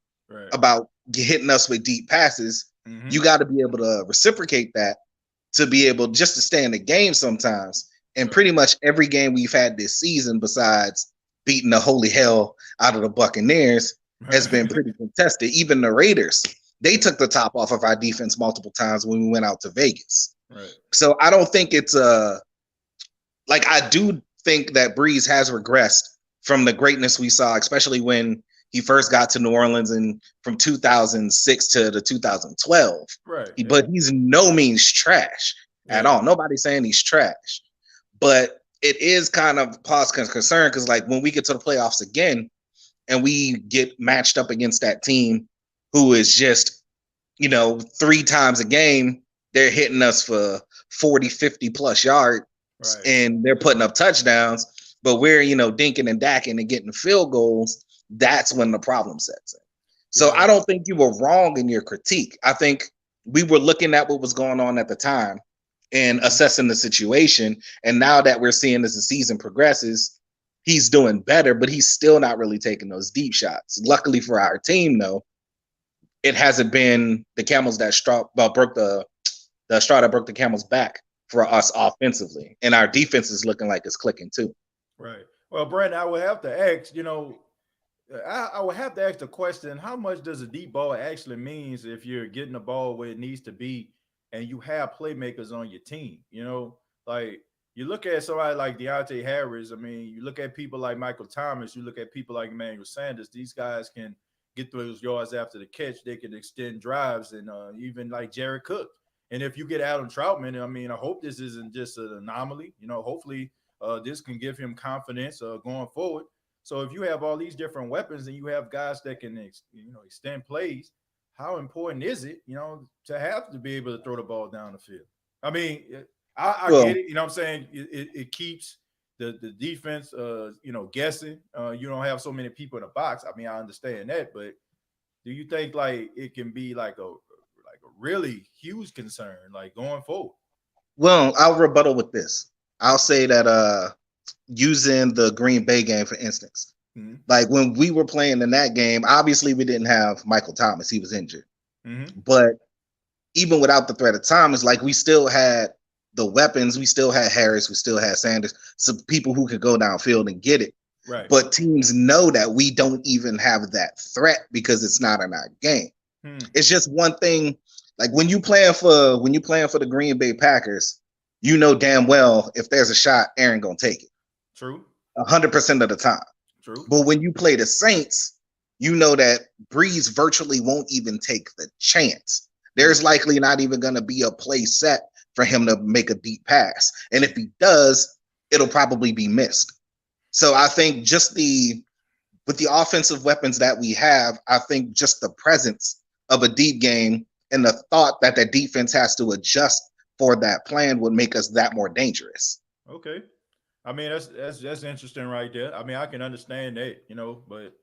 about hitting us with deep passes. Mm-hmm. You got to be able to reciprocate that to be able just to stay in the game sometimes. And pretty much every game we've had this season, besides beating the holy hell out of the Buccaneers, has been pretty contested. Even the Raiders, they took the top off of our defense multiple times when we went out to Vegas. Right. So I don't think it's I do think that Breeze has regressed from the greatness we saw, especially when he first got to New Orleans and from 2006 to the 2012. Right. But he's no means trash at all. Nobody's saying he's trash. But it is kind of cause concern because, like, when we get to the playoffs again and we get matched up against that team who is just, 3 times a game, they're hitting us for 40, 50 plus yards. Right. And they're putting up touchdowns, but we're, dinking and dacking and getting field goals. That's when the problem sets in. So I don't think you were wrong in your critique. I think we were looking at what was going on at the time and assessing the situation. And now that we're seeing as the season progresses, he's doing better, but he's still not really taking those deep shots. Luckily for our team, though, it hasn't been the camels that broke the straw that broke the camel's back for us offensively, and our defense is looking like it's clicking too. Right. Well, Brandon, I would have to ask, I would have to ask the question, how much does a deep ball actually means if you're getting the ball where it needs to be and you have playmakers on your team? Like you look at somebody like Deontay Harris. I mean, you look at people like Michael Thomas, you look at people like Emmanuel Sanders. These guys can get those yards after the catch. They can extend drives, and even like Jared Cook. And if you get Adam Troutman, I mean, I hope this isn't just an anomaly. Hopefully this can give him confidence going forward. So if you have all these different weapons and you have guys that can, extend plays, how important is it, to have to be able to throw the ball down the field? I mean, I get it. I'm saying? It keeps the defense, guessing. You don't have so many people in the box. I mean, I understand that, but do you think like it can be like a really huge concern, like going forward? Well, I'll rebuttal with this. I'll say that using the Green Bay game, for instance, like when we were playing in that game, obviously we didn't have Michael Thomas. He was injured. But even without the threat of Thomas, like we still had the weapons. We still had Harris. We still had Sanders. Some people who could go downfield and get it. Right. But teams know that we don't even have that threat because it's not in our game. It's just one thing. Like when you playing for the Green Bay Packers, damn well if there's a shot, Aaron gonna take it. True. 100% of the time. True. But when you play the Saints, that Breeze virtually won't even take the chance. There's likely not even gonna be a play set for him to make a deep pass, and if he does, it'll probably be missed. So I think just with the offensive weapons that we have, I think just the presence of a deep game and the thought that the defense has to adjust for that plan would make us that more dangerous. Okay. I mean, that's interesting right there. I mean, I can understand that, but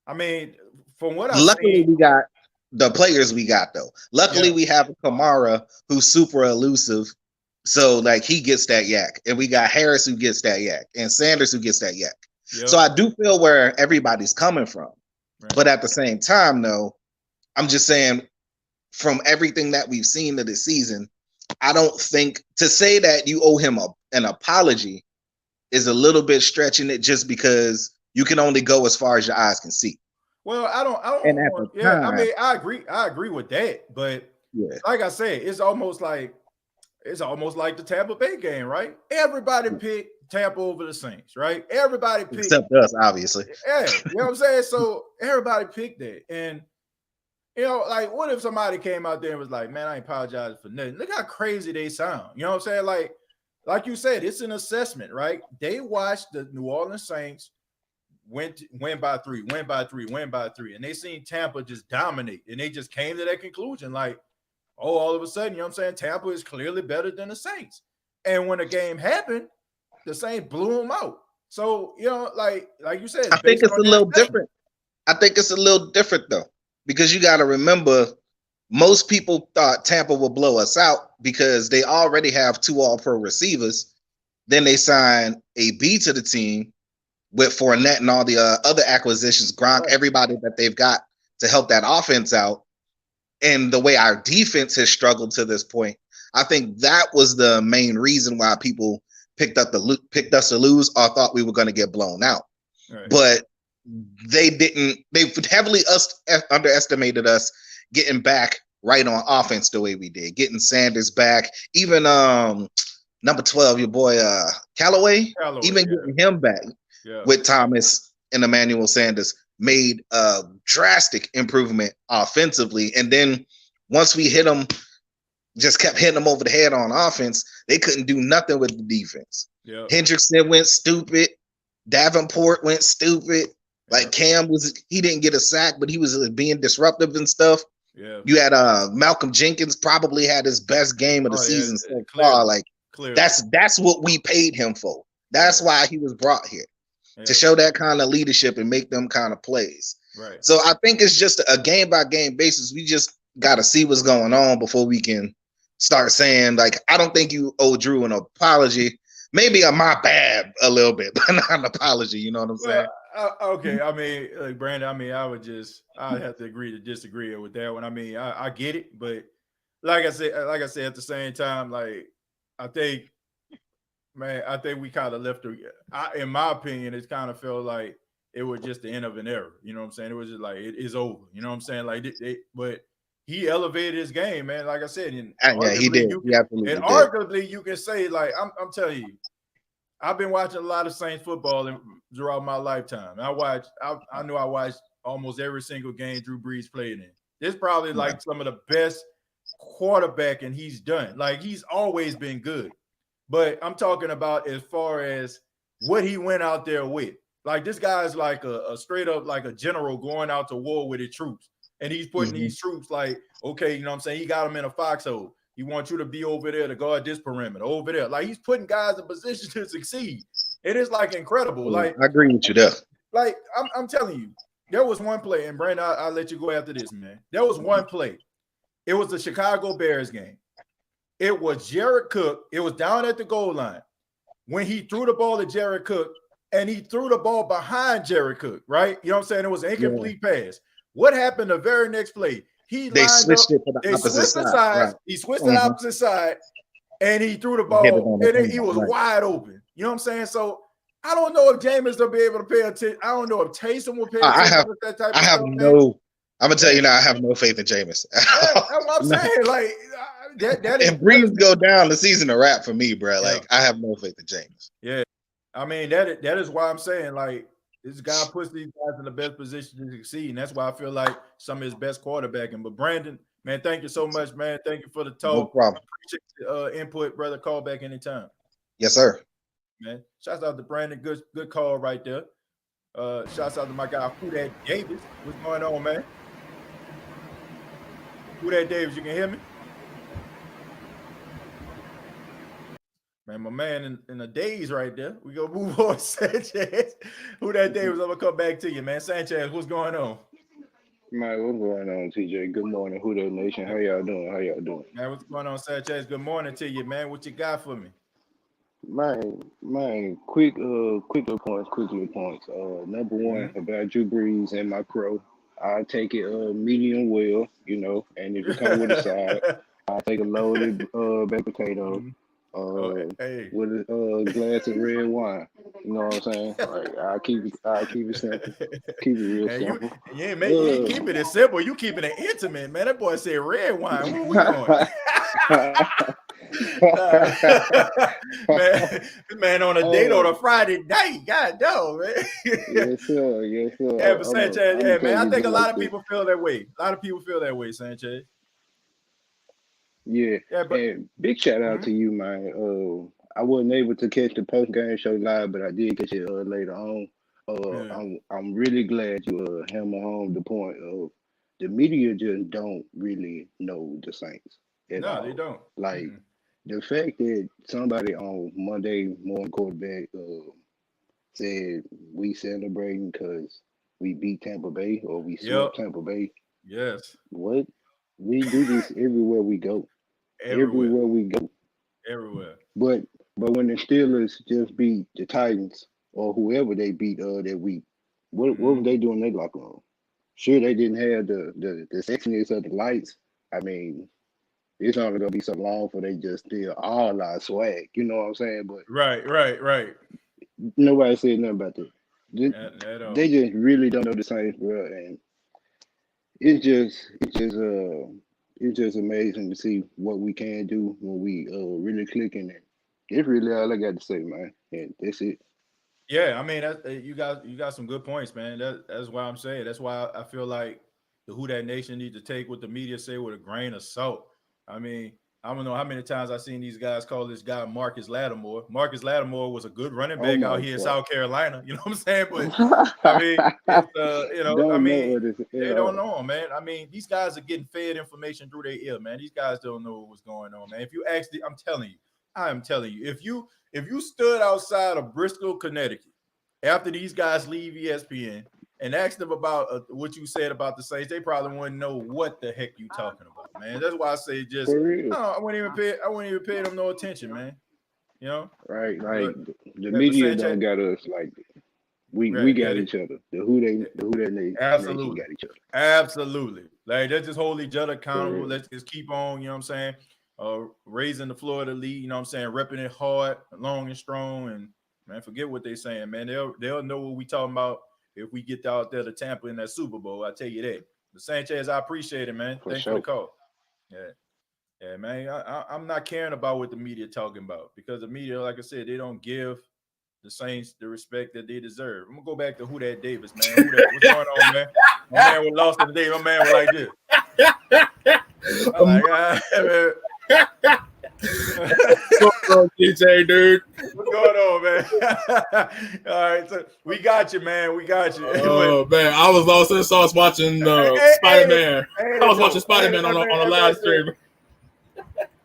I mean, from what luckily we got the players we got though. Luckily we have Kamara who's super elusive. So like he gets that yak, and we got Harris who gets that yak, and Sanders who gets that yak. Yep. So I do feel where everybody's coming from. Right. But at the same time, though, I'm just saying from everything that we've seen of this season, I don't think to say that you owe him an apology is a little bit stretching it just because You can only go as far as your eyes can see. Well, I don't And at the I time, mean, I agree with that, but yeah, like I said, it's almost like the Tampa Bay game, right? Everybody picked Tampa over the Saints, right? Everybody picked, except us, obviously. yeah, you know what I'm saying? So everybody picked that. And you know, like, what if somebody came out there and was like, man, I ain't apologizing for nothing. Look how crazy they sound. You know what I'm saying? Like you said, it's an assessment, right? They watched the New Orleans Saints win by three, and they seen Tampa just dominate, and they just came to that conclusion, like, oh, all of a sudden, you know what I'm saying, Tampa is clearly better than the Saints. And when the game happened, the Saints blew them out. So, you know, like you said, I think it's a little different. I think it's a little different though, because you got to remember, most people thought Tampa would blow us out because they already have 2 All-Pro receivers. Then they signed a B to the team with Fournette and all the other acquisitions, Gronk, right, everybody that they've got to help that offense out. And the way our defense has struggled to this point, I think that was the main reason why people picked us to lose or thought we were going to get blown out. Right. But they didn't. They heavily underestimated us getting back right on offense the way we did, getting Sanders back, even number 12, your boy Callaway, even getting him back with Thomas and Emmanuel Sanders made a drastic improvement offensively. And then once we hit them, just kept hitting them over the head on offense, they couldn't do nothing with the defense. Hendrickson went stupid. Davenport went stupid. Like Cam he didn't get a sack, but he was being disruptive and stuff. You had Malcolm Jenkins probably had his best game of the season so far. Like that's what we paid him for. That's why he was brought here. To show that kind of leadership and make them kind of plays. Right. So I think it's just a game by game basis. We just got to see what's going on before we can start saying, like, I don't think you owe Drew an apology. Maybe my bad a little bit, but not an apology. You know what I'm saying? Okay. I mean, like, Brandon, I mean, I'd have to agree to disagree with that one. I mean, I get it, but like I said, at the same time, like, I think we kind of left in my opinion, it kind of felt like it was just the end of an era. You know what I'm saying? It was just like, it is over. You know what I'm saying? Like, but he elevated his game, man. Like I said, and he did. Arguably, you can say, like, I'm telling you, I've been watching a lot of Saints football throughout my lifetime. I know I watched almost every single game Drew Brees played in. This is probably like some of the best quarterbacking he's done. Like, he's always been good. But I'm talking about as far as what he went out there with. Like, this guy's like a straight up, like a general going out to war with his troops. And he's putting these troops, like, okay, you know what I'm saying? He got them in a foxhole. He wants you to be over there to guard this perimeter, over there. Like, he's putting guys in position to succeed. It is, like, incredible. Like, I agree with you there. Like, I'm telling you, there was one play, and Brandon, I'll let you go after this, man. There was one play. It was the Chicago Bears game. It was Jared Cook. It was down at the goal line when he threw the ball to Jared Cook, and he threw the ball behind Jared Cook, right? You know what I'm saying? It was an incomplete pass. What happened the very next play? They switched it to the opposite side. Right. He switched to the opposite side, and he threw the ball, and he was wide open. You know what I'm saying? So I don't know if Jameis will be able to pay attention. I don't know if Taysom will pay attention to that type of stuff. I'm gonna tell you now, I have no faith in Jameis. That's what I'm saying. Like, that is, if Brees go down, the season a wrap for me, bro. Like, I have no faith in Jameis. Yeah, I mean, that is why I'm saying, like, this guy puts these guys in the best position to succeed, and that's why I feel like some of his best quarterbacking. But Brandon, man, thank you so much, man. Thank you for the talk. No problem. Appreciate the input, brother. Call back anytime. Yes, sir. Man, shouts out to Brandon. Good call right there. Shouts out to my guy, Who That Davis. What's going on, man? Who That Davis? You can hear me? Man, my man in the days right there. We gonna move on, Sanchez. Who That Davis? I'm gonna come back to you, man. Sanchez, what's going on? Man, what's going on, TJ? Good morning, Who That Nation. How y'all doing? Man, what's going on, Sanchez? Good morning to you, man. What you got for me? Man, quick little points. Number one, about Drew Brees and my crow. I take it medium well, you know, and if you come with a side, I take a loaded baked potato. Hey. with a glass of red wine. You know what I'm saying? Like I keep it simple, keep it real Hey, simple. you ain't keeping it simple. You keeping it intimate, man. That boy said red wine. Where we going? man, on a date on a Friday night. God damn, man. Yes, sir. Yes, sir. Yeah, but Sanchez, I'm man. I think a lot like of people feel that way. A lot of people feel that way, Sanchez. Yeah, but and big shout out to you, man. I wasn't able to catch the post game show live, but I did catch it later on. I'm really glad you hammer home the point of the media just don't really know the Saints at all. No, they don't. Like the fact that somebody on Monday morning quarterback said we celebrating because we beat Tampa Bay or we swept Tampa Bay. Yes. What? We do this everywhere we go. Everywhere we go. Everywhere. But when the Steelers just beat the Titans or whoever they beat that week, what were they doing in their locker room? Sure, they didn't have the sexiness of the lights. I mean, it's only gonna be so long for they just steal all our swag. You know what I'm saying? But right. Nobody said nothing about that. They just really don't know the Saints, bro, and it's just amazing to see what we can do when we really click in it. It's really all I got to say, man. And that's it. Yeah, I mean, you got some good points, man. That's why I'm saying. That's why I feel like the Who Dat Nation need to take what the media say with a grain of salt. I mean, I don't know how many times I've seen these guys call this guy Marcus Lattimore. Marcus Lattimore was a good running back out here in South Carolina. You know what I'm saying? But I mean, they don't know him, man. I mean, these guys are getting fed information through their ear, man. These guys don't know what's going on, man. If you actually, I am telling you, if you stood outside of Bristol, Connecticut, after these guys leave ESPN and asked them about what you said about the Saints, they probably wouldn't know what the heck you talking about, man. That's why I say just, I wouldn't even pay them no attention, man. You know, right? Like the media don't got us like that. We got each other. The Who That Nation got each other. Absolutely. Like let's just hold each other accountable. Let's just keep on. You know what I'm saying? Raising the Florida league. You know what I'm saying? Repping it hard, long and strong. And man, forget what they're saying, man. They'll know what we talking about if we get out there to Tampa in that Super Bowl. I tell you that. But Sanchez, I appreciate it, man. Thanks for the call. Yeah, man. I'm not caring about what the media talking about because the media, like I said, they don't give the Saints the respect that they deserve. I'm gonna go back to Who Dat Davis, man. What's going on, man? My man was lost in the day. My man was like this. I'm like, man. What's going on, DJ, dude? What's going on, man? All right, so we got you, man. We got you. Oh man, I was lost in the sauce watching Spider-Man. I was watching Spider-Man on the live stream.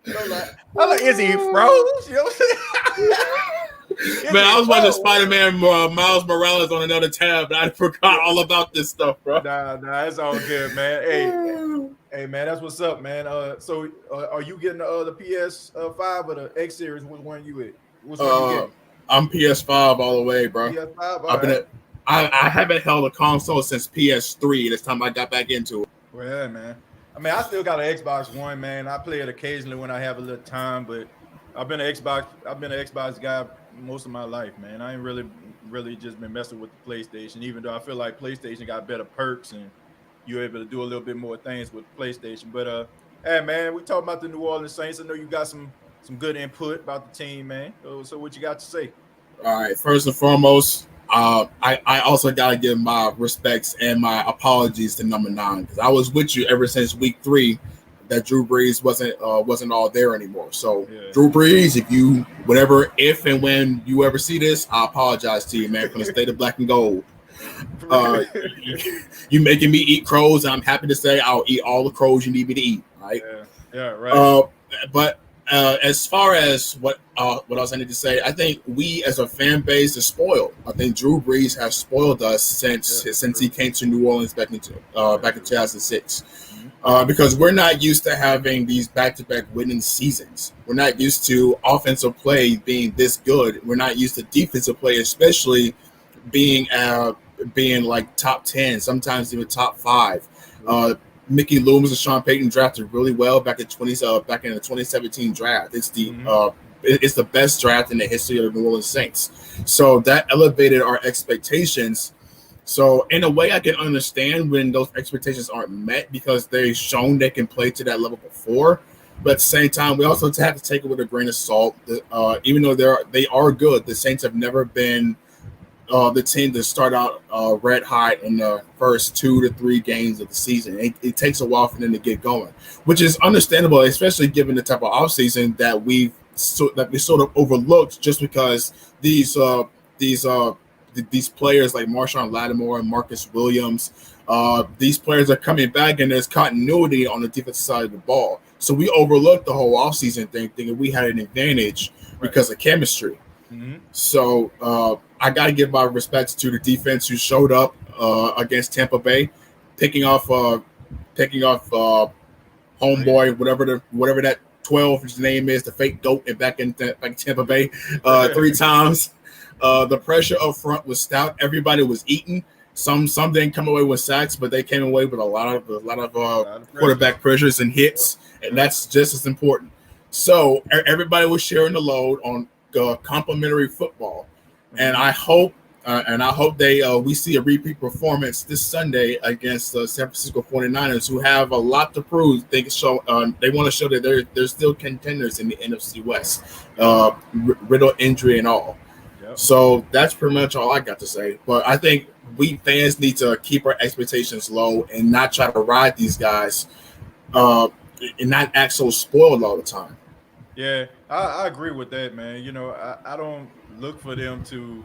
I'm like, is he froze? You know what I'm saying? Man, I was watching Spider-Man Miles Morales on another tab, and I forgot all about this stuff, bro. Nah, it's all good, man. Hey, man, that's what's up, man. So are you getting the PS5 or the X series? Which one you with? Which one you getting? I'm PS5 all the way, bro. PS5. I haven't held a console since PS3. This time I got back into it. Well, yeah, man. I mean, I still got an Xbox One, man. I play it occasionally when I have a little time, but I've been an Xbox guy most of my life, man. I ain't really just been messing with the PlayStation, even though I feel like PlayStation got better perks and you're able to do a little bit more things with PlayStation. But hey, man, we talking about the New Orleans Saints. I know you got some good input about the team, man. So what you got to say? All right, first and foremost, I also got to give my respects and my apologies to number 9 because I was with you ever since week 3 that Drew Brees wasn't all there anymore. So yeah. Drew Brees, if and when you ever see this, I apologize to you, man, from the state of black and gold. You making me eat crows, and I'm happy to say I'll eat all the crows you need me to eat. Right? Yeah, right. But as far as what I was going to say, I think we as a fan base are spoiled. I think Drew Brees has spoiled us since he came to New Orleans back in 2006. Because we're not used to having these back-to-back winning seasons. We're not used to offensive play being this good. We're not used to defensive play, especially being like top 10, sometimes even top 5. Mickey Loomis and Sean Payton drafted really well back in the 2017 draft. It's the it's the best draft in the history of the New Orleans Saints. So that elevated our expectations. So in a way, I can understand when those expectations aren't met because they've shown they can play to that level before. But at the same time, we also have to take it with a grain of salt. Even though they are good, the Saints have never been the team to start out red hot in the first 2 to 3 games of the season. It takes a while for them to get going, which is understandable, especially given the type of offseason that we sort of overlooked just because these players like Marshawn Lattimore and Marcus Williams, these players are coming back and there's continuity on the defensive side of the ball. So we overlooked the whole offseason thing, thinking we had an advantage because of chemistry. Mm-hmm. So I got to give my respects to the defense who showed up against Tampa Bay, picking off homeboy, whatever that 12 his name is, the fake goat, and back in Tampa Bay 3 times. The pressure up front was stout. Everybody was eating. Some didn't come away with sacks, but they came away with a lot of quarterback pressures and hits, and that's just as important. So everybody was sharing the load on complimentary football, and I hope we see a repeat performance this Sunday against the San Francisco 49ers, who have a lot to prove. They want to show that they're still contenders in the NFC West, riddle injury and all. Yep. So that's pretty much all I got to say. But I think we fans need to keep our expectations low and not try to ride these guys, and not act so spoiled all the time. Yeah, I agree with that, man. I don't look for them to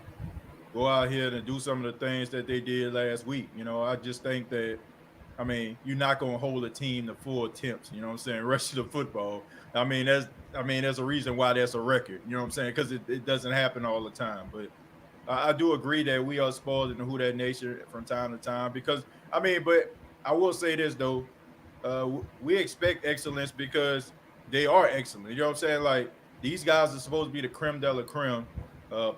go out here and do some of the things that they did last week. I just think that, you're not going to hold a team to full attempts, rush to the football. There's a reason why that's a record, because it doesn't happen all the time. But I do agree that we are spoiled in the Who That Nation from time to time because, but I will say this, though. We expect excellence because they are excellent. You know what I'm saying? Like, these guys are supposed to be the creme de la creme,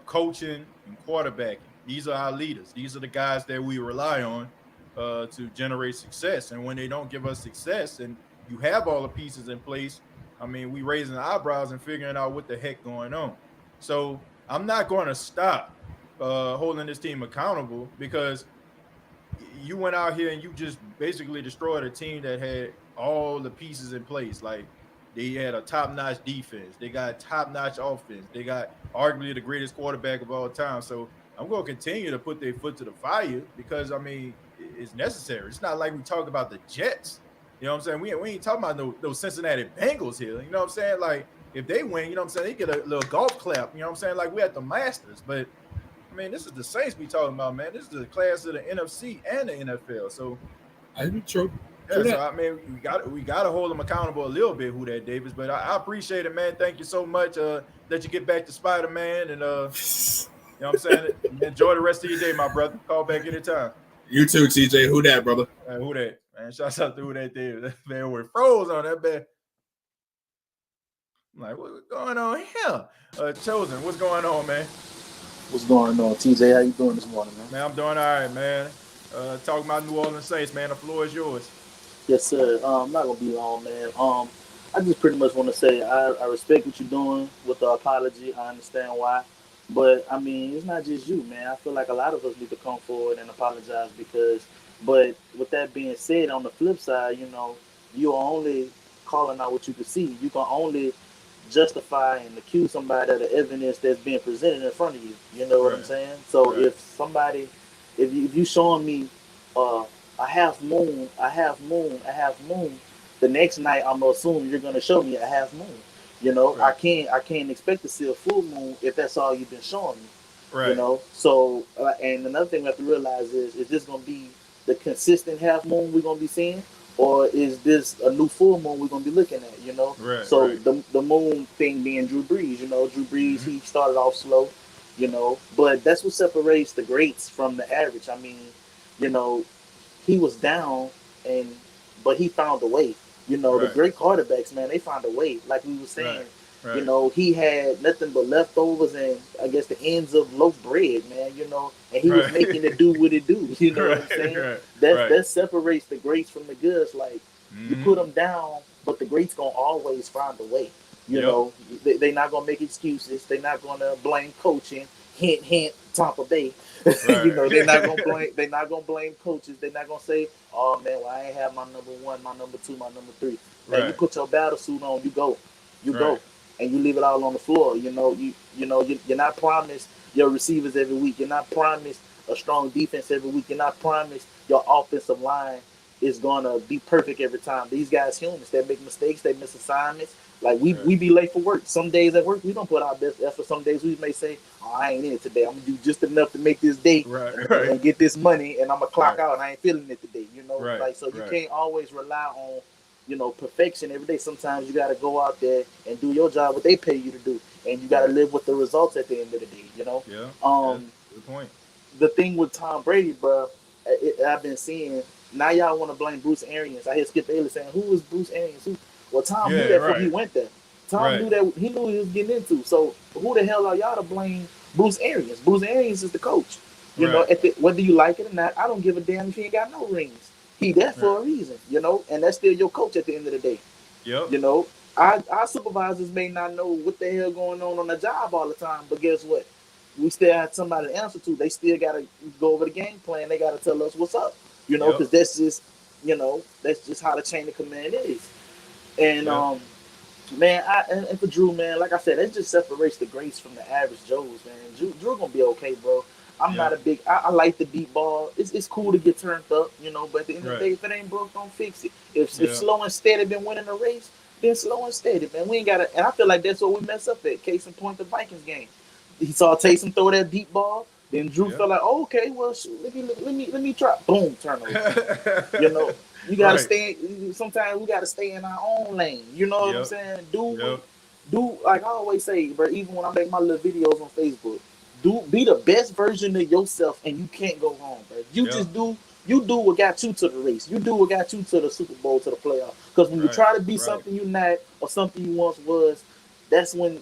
coaching and quarterbacking. These are our leaders. These are the guys that we rely on to generate success. And when they don't give us success and you have all the pieces in place, we raising the eyebrows and figuring out what the heck going on. So I'm not going to stop holding this team accountable because you went out here and you just basically destroyed a team that had all the pieces in place. Like, they had a top-notch defense. They got top-notch offense. They got arguably the greatest quarterback of all time. So I'm going to continue to put their foot to the fire because, it's necessary. It's not like we talked about the Jets. You know what I'm saying? We ain't talking about those Cincinnati Bengals here. You know what I'm saying? Like, if they win, you know what I'm saying, they get a little golf clap. You know what I'm saying? Like, we at the Masters. But, this is the Saints we talking about, man. This is the class of the NFC and the NFL. So, I be true. Yeah, so we got to hold them accountable a little bit, Who That Davis. But I appreciate it, man. Thank you so much. That you get back to Spider-Man, and you know what I'm saying. Enjoy the rest of your day, my brother. Call back anytime. You too, TJ. Who that, brother? Who that, man? Shouts out to Who That Davis. That man was froze on that bed. I'm like, what's going on here? Chosen, what's going on, man? What's going on, TJ? How you doing this morning, man? Man, I'm doing all right, man. Talking about New Orleans Saints, man. The floor is yours. Yes, sir. I'm not gonna be long, man. I just pretty much want to say I respect what you're doing with the apology. I understand why, but it's not just you, man. I feel like a lot of us need to come forward and apologize But with that being said, on the flip side, you're only calling out what you can see. You can only justify and accuse somebody of the evidence that's being presented in front of you. You know what I'm saying? So if you showing me a half moon, the next night I'm gonna assume you're gonna show me a half moon. I can't expect to see a full moon if that's all you've been showing me. Right. So and another thing we have to realize is this gonna be the consistent half moon we're gonna be seeing, or is this a new full moon we're gonna be looking at? Right. So the moon thing being Drew Brees, Drew Brees, he started off slow, but that's what separates the greats from the average. He was down, but he found a way. The great quarterbacks, man, they found a way. Like we were saying, Right. He had nothing but leftovers and I guess the ends of loaf bread, man. And he was making it do what it do. You know what I'm saying? That separates the greats from the goods. Like you put them down, but the greats gonna always find a way. You know, they're not gonna make excuses. They're not gonna blame coaching. Hint, hint, Tampa Bay. Right. You know, they're not gonna blame. They're not gonna blame coaches. They're not gonna say, "Oh man, well I ain't have my number one, my number two, my number three." Right. Man, you put your battle suit on, you go, Right. and you leave it all on the floor. You know, you're not promised your receivers every week. You're not promised a strong defense every week. You're not promised your offensive line is gonna be perfect every time. These guys humans. They make mistakes. They miss assignments. Like we be late for work. Some days at work we don't put our best effort. Some days we may say, "Oh, I ain't in it today. I'm gonna do just enough to make this day and get this money, and I'm gonna clock out. And I ain't feeling it today." You know, like so you can't always rely on perfection every day. Sometimes you got to go out there and do your job, what they pay you to do, and you got to live with the results at the end of the day. You know. Yeah. Good point. The thing with Tom Brady, bro, I've been seeing. Now y'all want to blame Bruce Arians. I hear Skip Bayless saying, "Who is Bruce Arians? Who?" Well, Tom knew that before he went there. Tom knew that he knew what he was getting into. So who the hell are y'all to blame Bruce Arians? Bruce Arians is the coach. You know, whether you like it or not, I don't give a damn if he ain't got no rings. He there for a reason, you know, and that's still your coach at the end of the day. Yep. You know, our supervisors may not know what the hell going on the job all the time, but guess what? We still have somebody to answer to. They still got to go over the game plan. They got to tell us what's up, you know, because that's just, that's just how the chain of command is. And, man, and for Drew, man, like I said, that just separates the greats from the average Joes, man. Drew gonna be okay, bro. I'm not a big. I like the deep ball. It's cool to get turned up, you know. But at the end of the day, if it ain't broke, don't fix it. If slow and steady been winning the race, then slow and steady, man. We ain't gotta. And I feel like that's what we mess up at. Case in point, the Vikings game. He saw Taysom throw that deep ball. Then Drew felt like, oh, okay, well, shoot, let me try. Boom, turnover. You know. You gotta stay. Sometimes we gotta stay in our own lane. You know what I'm saying? Do like I always say, bro. Even when I make my little videos on Facebook, be the best version of yourself, and you can't go wrong, bro. You just do. You do what got you to the race. You do what got you to the Super Bowl, to the playoff. Because when you try to be something you're not, or something you once was, that's when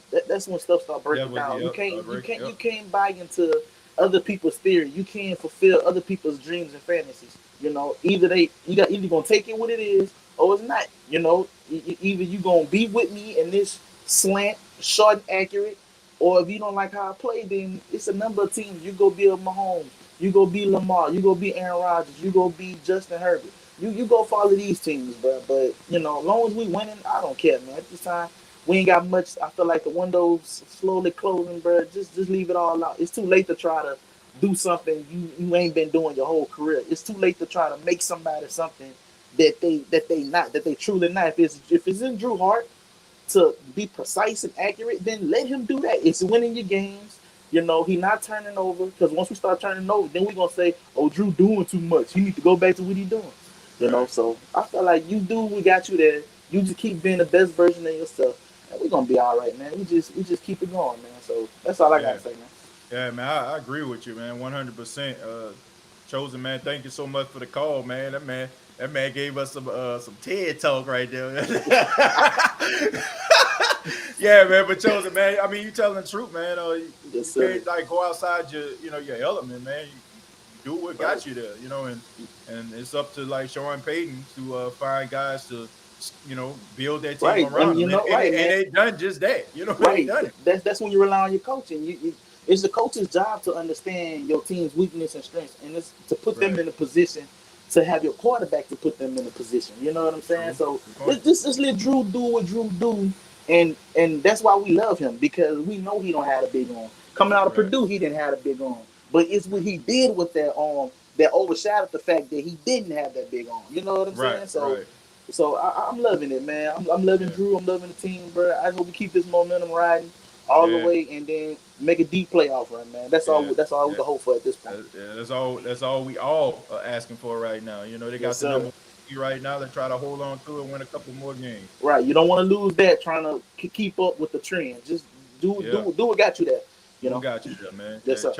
stuff start breaking down. You can't buy into other people's theory. You can't fulfill other people's dreams and fantasies. You know, either gonna take it what it is, or it's not. You know, either you gonna be with me in this slant, short and accurate, or if you don't like how I play, then it's a number of teams. You go be a Mahomes, you go be Lamar, you go be Aaron Rodgers, you go be Justin Herbert. You go follow these teams, bro. But you know, as long as we winning, I don't care, man. At this time, we ain't got much. I feel like the window's slowly closing, bro. Just leave it all out. It's too late to try to do something you ain't been doing your whole career. It's too late to try to make somebody something that they truly not. If it's in Drew Hart to be precise and accurate, then let him do that. It's winning your games. You know, he not turning over, because once we start turning over, then we're gonna say, oh, Drew doing too much. He need to go back to what he doing. You know, so I feel like you do, we got you there. You just keep being the best version of yourself, and we're gonna be all right, man. We just keep it going, man. So that's all I gotta say, man. Yeah, man, I agree with you, man, 100%. Chosen, man, thank you so much for the call, man. That man gave us some TED talk right there. Yeah, man, but Chosen, man, I mean, you telling the truth, man. You can't like go outside your element, man. You do what got you there, you know, and it's up to like Sean Payton to find guys to build that team around them. And they done just that, you know. They done it. That's when you rely on your coaching. It's the coach's job to understand your team's weakness and strengths, and it's to put them in a position to have your quarterback to put them in a position. You know what I'm saying? So let's let Drew do what Drew do, and that's why we love him, because we know he don't have a big arm. Coming out of Purdue, he didn't have a big arm, but it's what he did with that arm that overshadowed the fact that he didn't have that big arm. You know what I'm saying? So I'm loving it, man. I'm loving Drew. I'm loving the team, bro. I hope we keep this momentum riding all the way, and then make a deep playoff run, man. That's all. That's all we can hope for at this point. That's all we all are asking for right now. You know, they got the number one right now. They try to hold on to it and win a couple more games. Right. You don't want to lose that trying to keep up with the trend. Just do what got you there. You know, got you there, man. Yes, sir.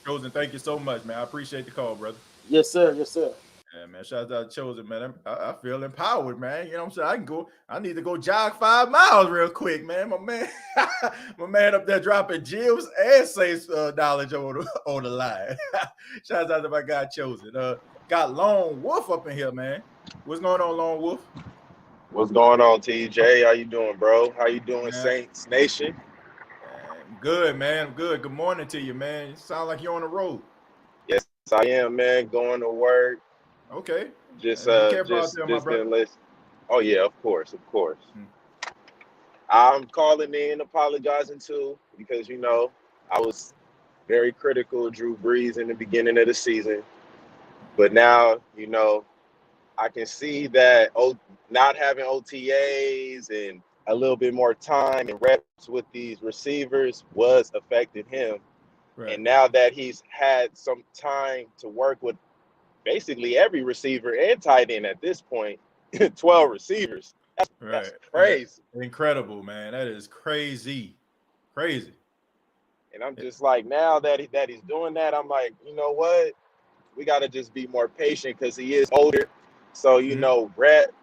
Chosen, thank you so much, man. I appreciate the call, brother. Yes, sir. Yes, sir. Yeah, man. Shout out to Chosen, man. I feel empowered, man. You know what I'm saying? I need to go jog 5 miles real quick, man. My man up there dropping gems and safe knowledge on the line. Shout out to my guy Chosen. Got Lone Wolf up in here, man. What's going on, Lone Wolf? What's going on, TJ? How you doing, bro? How you doing, Man, Saints Nation? I'm good, man. I'm good. Good morning to you, man. You sound like you're on the road. Yes, I am, man. Going to work. Okay. Just Be careful out there, my brother. gonna listen. Oh yeah, of course, of course. Hmm. I'm calling in, apologizing too, because I was very critical of Drew Brees in the beginning of the season, but now I can see that not having OTAs and a little bit more time and reps with these receivers was affecting him. Right. And now that he's had some time to work with basically every receiver and tight end at this point, 12 receivers. That's Right. crazy. Incredible, man. That is crazy. Crazy. And I'm just like, now that he's doing that, I'm like, you know what? We got to just be more patient because he is older. So,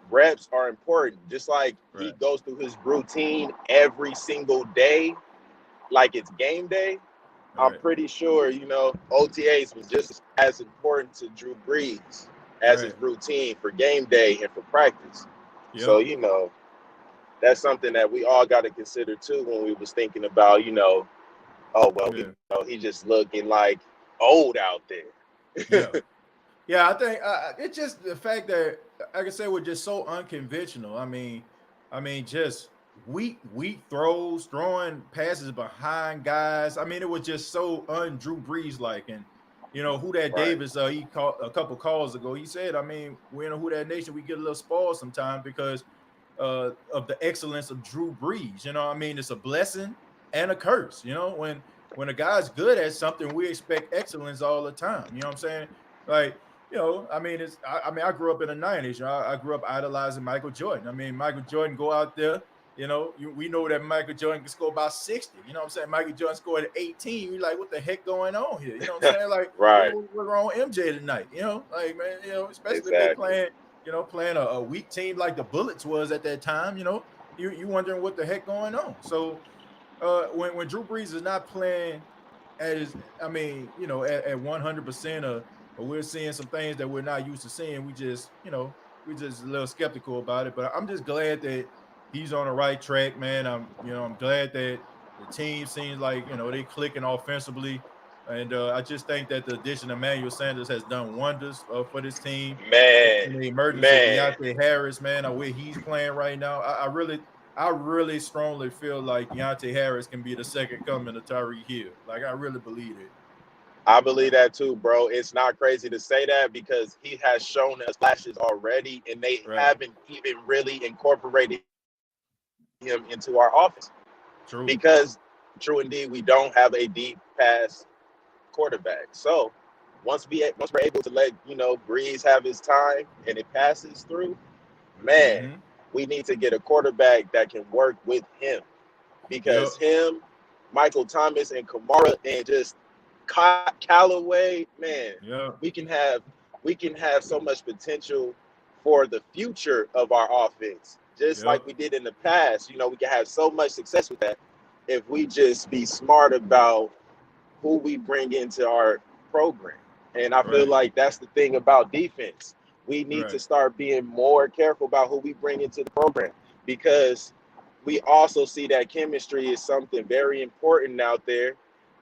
reps are important. Just like he Right. goes through his routine every single day, like it's game day. I'm Right. pretty sure, OTAs was just as important to Drew Brees as his Right. routine for game day and for practice. So, Yep. that's something that we all got to consider too when we was thinking about, Yeah. he just looking like old out there. Yeah. Yeah, I think it's just the fact that, like I said, we're just so unconventional. Just weak throws, throwing passes behind guys. It was just so Drew Brees like. And who that Right. Davis, he called a couple calls ago. He said, we're in a Who That Nation. We get a little spoiled sometimes because of the excellence of Drew Brees. It's a blessing and a curse. When a guy's good at something, we expect excellence all the time. You know what I'm saying? Like, I grew up in the 90s. I grew up idolizing Michael Jordan. Michael Jordan go out there, we know that Michael Jordan can score about 60. You know what I'm saying? Michael Jordan scored at 18. You're like, what the heck going on here? You know what I'm saying? Like, Right. what's wrong with MJ tonight? Like, man, especially if they Exactly. playing a weak team like the Bullets was at that time, you wondering what the heck going on. So when Drew Brees is not playing as at 100%, or we're seeing some things that we're not used to seeing, we're just a little skeptical about it. But I'm just glad that he's on the right track, man. I'm glad that the team seems like they clicking offensively, and I just think that the addition of Emmanuel Sanders has done wonders for this team. Man, And the emergence of Deontay Harris, man, where he's playing right now, I really strongly feel like Deontay Harris can be the second coming of Tyreek Hill. Like, I really believe it. I believe that too, bro. It's not crazy to say that because he has shown us flashes already, and they Right. haven't even really incorporated him into our offense. True. Because, true indeed, we don't have a deep pass quarterback. So once we're able to let Breeze have his time and it passes through, man, we need to get a quarterback that can work with him. Because him, Michael Thomas, and Kamara, and just Callaway, man, we can have so much potential for the future of our offense. Just like we did in the past, we can have so much success with that if we just be smart about who we bring into our program. And I feel like that's the thing about defense. We need to start being more careful about who we bring into the program, because we also see that chemistry is something very important out there.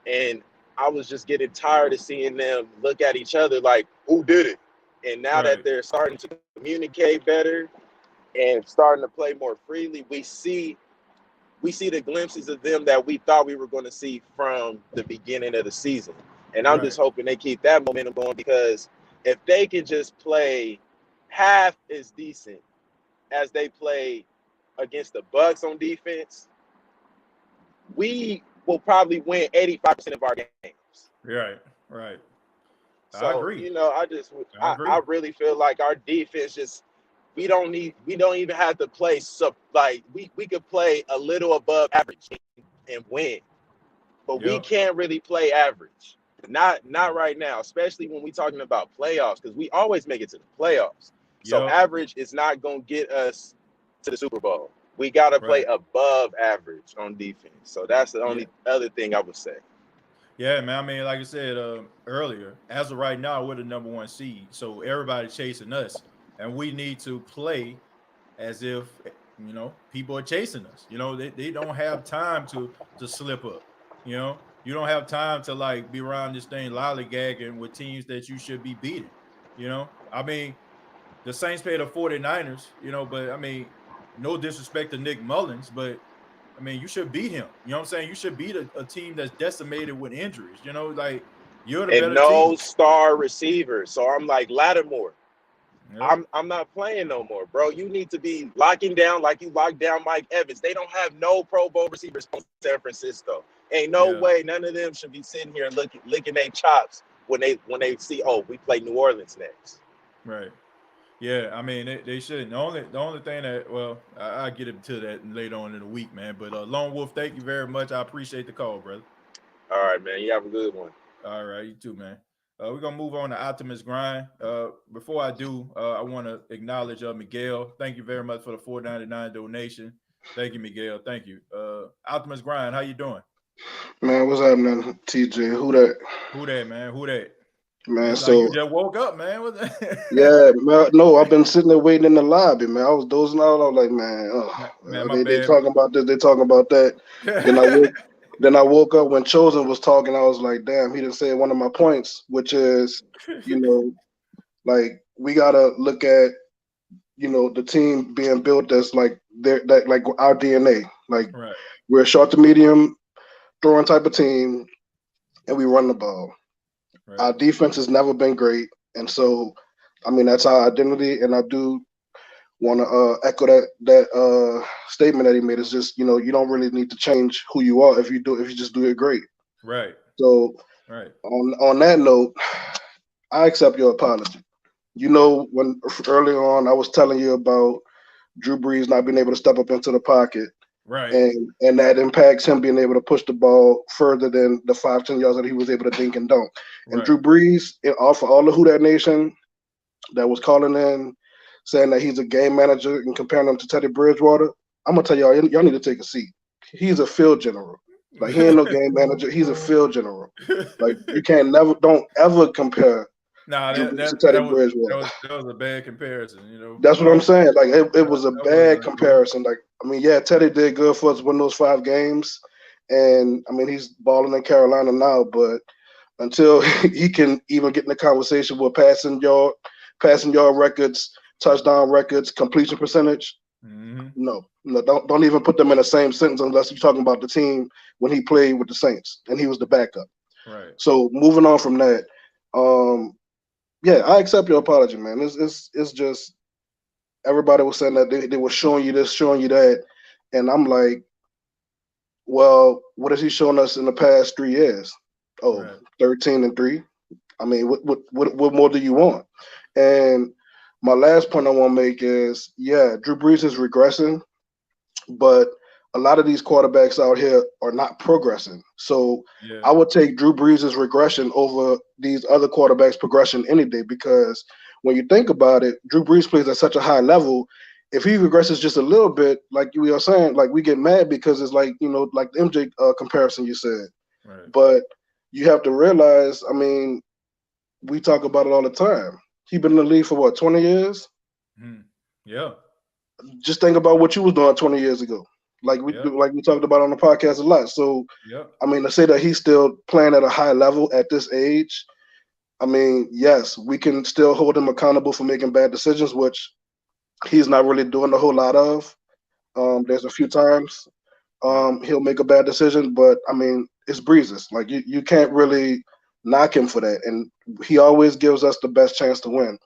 And I was just getting tired of seeing them look at each other like, who did it? And now that they're starting to communicate better and starting to play more freely, we see the glimpses of them that we thought we were going to see from the beginning of the season. And I'm just hoping they keep that momentum going, because if they can just play half as decent as they play against the Bucks on defense, we will probably win 85% of our games. Right. So, I agree. I really feel like our defense just, we don't even have to play we could play a little above average and win. But we can't really play average. Not right now, especially when we're talking about playoffs, because we always make it to the playoffs. So average is not going to get us to the Super Bowl. We got to play above average on defense. So that's the only other thing I would say. Yeah, man. Like I said earlier, as of right now, we're the number 1 seed. So everybody's chasing us, and we need to play as if people are chasing us. They don't have time to slip up. You don't have time to like be around this thing lollygagging with teams that you should be beating. I mean, the Saints played the 49ers, but I mean, no disrespect to Nick Mullins, but I mean, you should beat him. You know what I'm saying? You should beat a team that's decimated with injuries. Like you're the And better team. no star receiver. So I'm like, Lattimore, Yep. I'm not playing no more, bro. You need to be locking down like you locked down Mike Evans. They don't have no Pro Bowl receivers from San Francisco. Ain't no way none of them should be sitting here licking their chops when they see, oh, we play New Orleans next. Right. Yeah, I mean they shouldn't. The only thing that I'll get into that later on in the week, man. But Lone Wolf, thank you very much. I appreciate the call, brother. All right, man. You have a good one. All right, you too, man. We're gonna move on to Optimus Grind. Before I do, I want to acknowledge Miguel. Thank you very much for the $4.99 donation. Thank you, Miguel. Thank you. Optimus Grind, how you doing? Man, what's happening, TJ? Who that? Who that, man? Who that? Man, it's so like you just woke up, man. yeah, man, no, I've been sitting there waiting in the lobby, man. I was dozing out. I was like, man, they talking about this, they talking about that. Then I woke up when Chosen was talking. I was like, damn, he didn't say one of my points, which is, like we gotta look at, the team being built as like like our DNA. Like we're a short to medium throwing type of team, and we run the ball. Right. Our defense has never been great, and so, I mean, that's our identity. And I do want to echo that statement that he made. It's just, you don't really need to change who you are if you just do it great. Right. So, on that note, I accept your apology. When earlier on I was telling you about Drew Brees not being able to step up into the pocket. Right. And that impacts him being able to push the ball further than the 5-10 yards that he was able to dink and dunk. And Drew Brees, for all the Who Dat Nation that was calling in saying that he's a game manager and comparing him to Teddy Bridgewater, I'm gonna tell y'all need to take a seat. He's a field general. Like, he ain't no game manager. He's a field general. Like, you don't ever compare. Nah, that was a bad comparison. That's what I'm saying. Like, it was a bad comparison. Like, I mean, yeah, Teddy did good for us to win those 5 games, and I mean, he's balling in Carolina now. But until he can even get in the conversation with passing yard records, touchdown records, completion percentage, no, don't even put them in the same sentence unless you're talking about the team when he played with the Saints and he was the backup. Right. So moving on from that. Yeah, I accept your apology, man. It's just everybody was saying that they were showing you this, showing you that, and I'm like, well, what has he shown us in the past 3 years? 13-3. I mean, what more do you want? And my last point I want to make is, yeah, Drew Brees is regressing, but a lot of these quarterbacks out here are not progressing. So I would take Drew Brees' regression over these other quarterbacks' progression any day, because when you think about it, Drew Brees plays at such a high level. If he regresses just a little bit, like we are saying, like we get mad because it's like, like the MJ comparison you said. Right. But you have to realize, I mean, we talk about it all the time. He's been in the league for what, 20 years? Yeah. Just think about what you was doing 20 years ago. Like we talked about on the podcast a lot. So, I mean, to say that he's still playing at a high level at this age, I mean, yes, we can still hold him accountable for making bad decisions, which he's not really doing a whole lot of. There's a few times he'll make a bad decision, but I mean, it's Breezes. Like you can't really knock him for that, and he always gives us the best chance to win.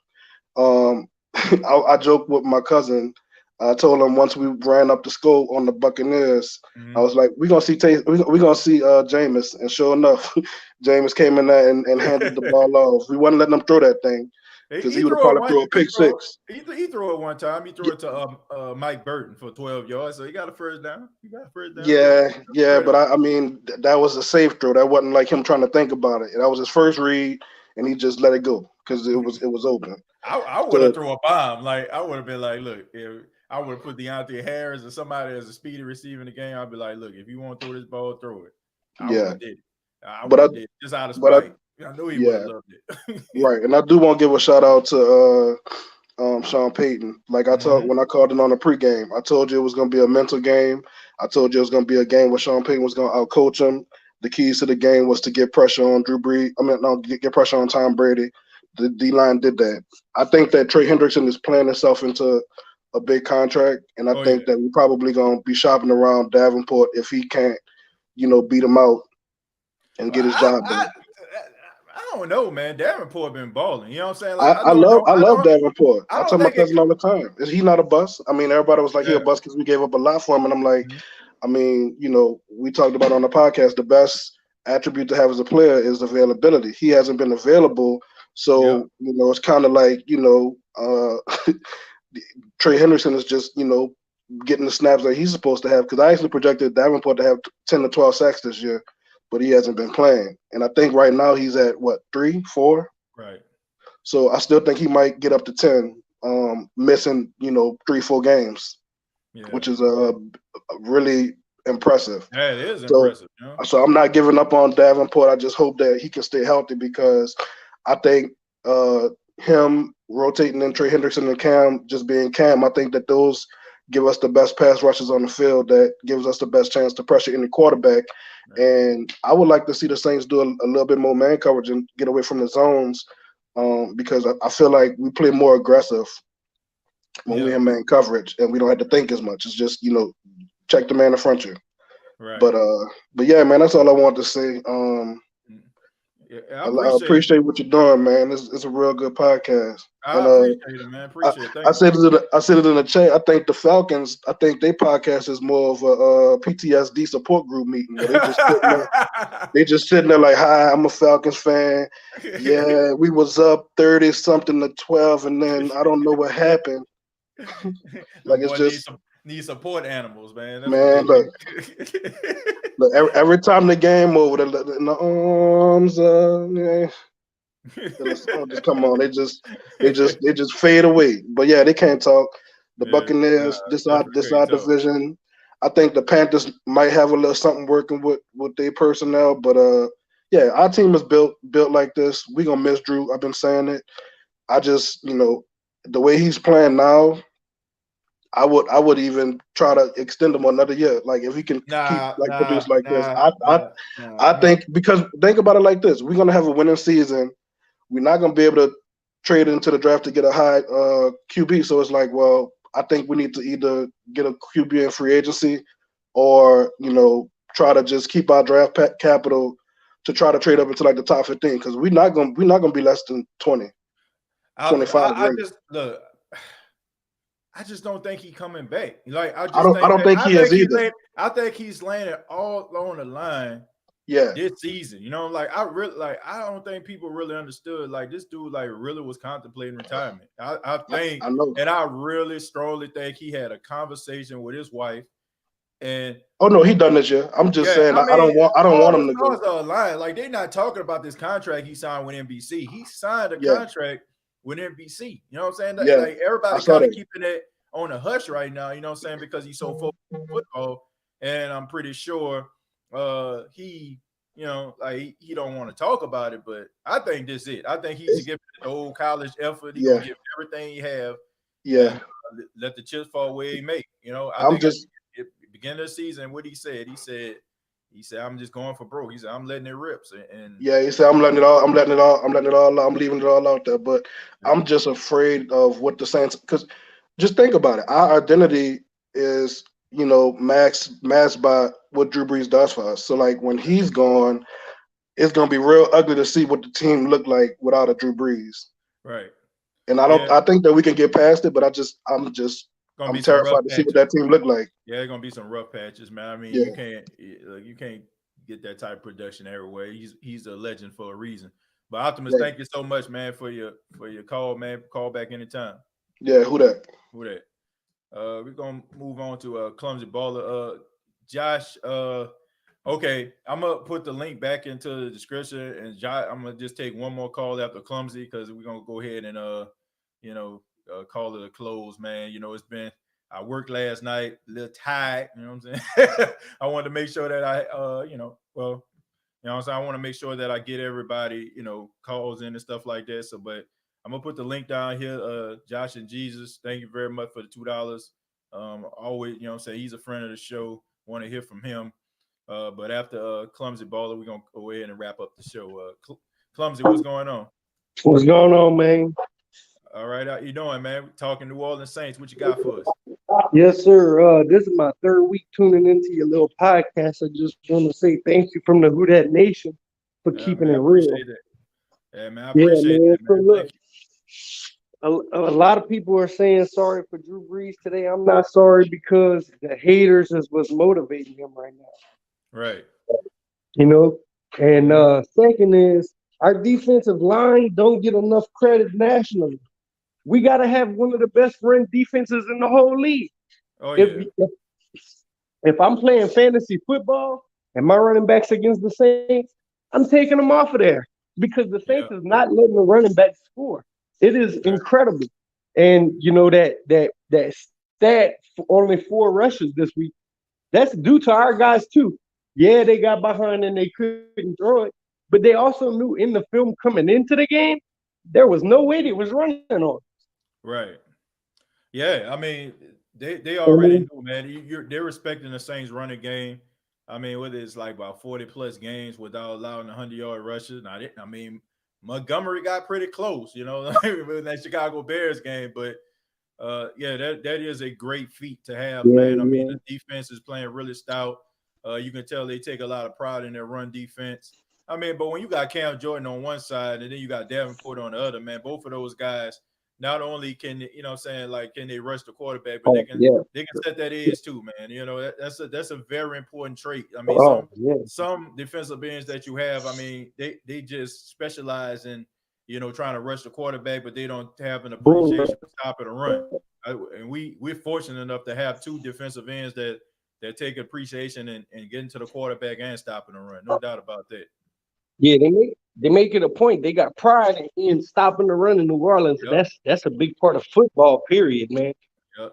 I joke with my cousin. I told him once we ran up the score on the Buccaneers, I was like, "We're gonna see Jameis," and sure enough, Jameis came in there and handed the ball off. We wasn't letting him throw that thing because he would probably throw a pick six. He threw it one time. He threw it to Mike Burton for 12 yards, so he got a first down. Yeah, but I mean, that was a safe throw. That wasn't like him trying to think about it. That was his first read, and he just let it go because it was open. I would have thrown a bomb. Like, I would have been like, look, if I would have put Deontay Harris or somebody as a speedy receiver in the game, I'd be like, look, if you want to throw this ball, throw it. I would have did it. I would have did it just out of spite. I know he would have loved it. Right, and I do want to give a shout out to Sean Payton. Like I told when I called in on the pregame, I told you it was going to be a mental game. I told you it was going to be a game where Sean Payton was going to outcoach him. The keys to the game was to get pressure on Drew Brees. Get pressure on Tom Brady. The D-line did that. I think that Trey Hendrickson is playing himself into a big contract, and I think that we're probably going to be shopping around Davenport if he can't, beat him out and get his job back. I don't know, man. Davenport been balling. You know what I'm saying? Like, I love Davenport. I tell my cousin all the time. Is he not a bust? I mean, everybody was like, he a bust because we gave up a lot for him. And I'm like, I mean, we talked about on the podcast, the best attribute to have as a player is availability. He hasn't been available. So, it's kind of like, Trey Henderson is just, getting the snaps that he's supposed to have. Because I actually projected Davenport to have 10 to 12 sacks this year, but he hasn't been playing. And I think right now he's at, 3, 4? Right. So I still think he might get up to 10, missing, 3, 4 games, which is really impressive. Yeah, it is impressive. So I'm not giving up on Davenport. I just hope that he can stay healthy because I think him rotating in Trey Hendrickson and Cam, just being Cam, I think that those give us the best pass rushes on the field that gives us the best chance to pressure any quarterback. Right. And I would like to see the Saints do a little bit more man coverage and get away from the zones because I feel like we play more aggressive when we're in man coverage and we don't have to think as much. It's just, check the man in front of you. Right. But yeah, man, that's all I wanted to say. I appreciate what you're doing, man. It's a real good podcast. I appreciate it, man. Appreciate it. I said it in the chat. I think the Falcons, their podcast is more of a PTSD support group meeting. Where they just sitting there like, "Hi, I'm a Falcons fan. Yeah, we was up 30-something to 12, and then I don't know what happened." Like it's just need support animals, man. Look, every time the game over, in the arms, just come on, they just fade away. But yeah, they can't talk. The Buccaneers, this our division. I think the Panthers might have a little something working with their personnel, but yeah, our team is built like this. We gonna miss Drew. I've been saying it. I just, the way he's playing now, I would even try to extend him another year. Like if he can produce like this, I think because think about it like this: we're gonna have a winning season. We're not gonna be able to trade into the draft to get a high QB. So it's like, well, I think we need to either get a QB in free agency, or try to just keep our draft capital to try to trade up into like the top 15 because we're not gonna be less than 20, 25. I just don't think he's coming back. Like I don't think he is either. I think he's laying it all on the line. Yeah, this season, I don't think people really understood. Like this dude, like really was contemplating retirement. I think, and I really strongly think he had a conversation with his wife. And no, he done this year. I'm just saying, I don't want him to go. Like they're not talking about this contract he signed with NBC. He signed a contract with NBC. You know what I'm saying? Like everybody's kind of keeping it on a hush right now, you know what I'm saying? Because he's so focused on football. And I'm pretty sure he don't want to talk about it, but I think this is it. I think he's giving the old college effort. He's gonna give everything he have. Yeah. And, let the chips fall where he may. I think at the beginning of the season, what he said, I'm just going for broke. He said, I'm letting it rip. And he said, I'm letting it all out. I'm leaving it all out there. But I'm just afraid of what the Saints, because just think about it. Our identity is, masked by what Drew Brees does for us. So like when he's gone, it's gonna be real ugly to see what the team looked like without a Drew Brees. Right. And I think that we can get past it, but I'm terrified to see what that team look like. Yeah, there's gonna be some rough patches, man. I mean, you can't get that type of production everywhere. He's a legend for a reason. But Optimus, thank you so much, man, for your call, man. Call back anytime. Yeah, who that? We're gonna move on to Clumsy Baller. Josh, okay, I'm gonna put the link back into the description, and Josh, I'm gonna just take one more call after Clumsy because we're gonna go ahead and call it a close, man. I worked last night, a little tired, you know what I'm saying? I wanted to make sure that I I want to make sure that I get everybody, calls in and stuff like that. So, but I'm gonna put the link down here. Josh and Jesus, thank you very much for the $2. Always, you know what I'm saying, he's a friend of the show. Want to hear from him. But after Clumsy Baller, we're gonna go ahead and wrap up the show. Clumsy, what's going on? What's going on, man? All right, how you doing, man? We're talking New Orleans Saints. What you got for us? Yes, sir. This is my third week tuning into your little podcast. I just want to say thank you from the Who Dat Nation for keeping man, it real. That. Yeah, man, I appreciate that, So man. look, a lot of people are saying sorry for Drew Brees today. I'm not sorry because the haters is what's motivating him right now. Right. You know, and second is our defensive line don't get enough credit nationally. We got to have one of the best run defenses in the whole league. Oh, yeah. If I'm playing fantasy football and my running backs against the Saints, I'm taking them off of there because the Saints is not letting the running back score. It is incredible. And, you know, that stat for only 4 rushes this week, that's due to our guys, too. Yeah, they got behind and they couldn't throw it, but they also knew in the film coming into the game, there was no way they was running on. Right. Yeah, I mean, they already knew, man. They're respecting the Saints running game. I mean, whether it's like about 40-plus games without allowing 100-yard rushes. Now, I mean, Montgomery got pretty close, you know, in that Chicago Bears game. But, that is a great feat to have, man. I mean, the defense is playing really stout. You can tell they take a lot of pride in their run defense. I mean, but when you got Cam Jordan on one side and then you got Davenport on the other, man, both of those guys, not only can, you know what I'm saying, like, can they rush the quarterback, but they can set that edge too, man. You know, that's a very important trait. I mean, some defensive ends that you have, I mean, they just specialize in, you know, trying to rush the quarterback, but they don't have an appreciation for stopping a run. And we're fortunate enough to have 2 defensive ends that take appreciation and getting to the quarterback and stopping a run. No doubt about that. Yeah, they make it a point. They got pride in stopping the run in New Orleans. That's a big part of football, period, man.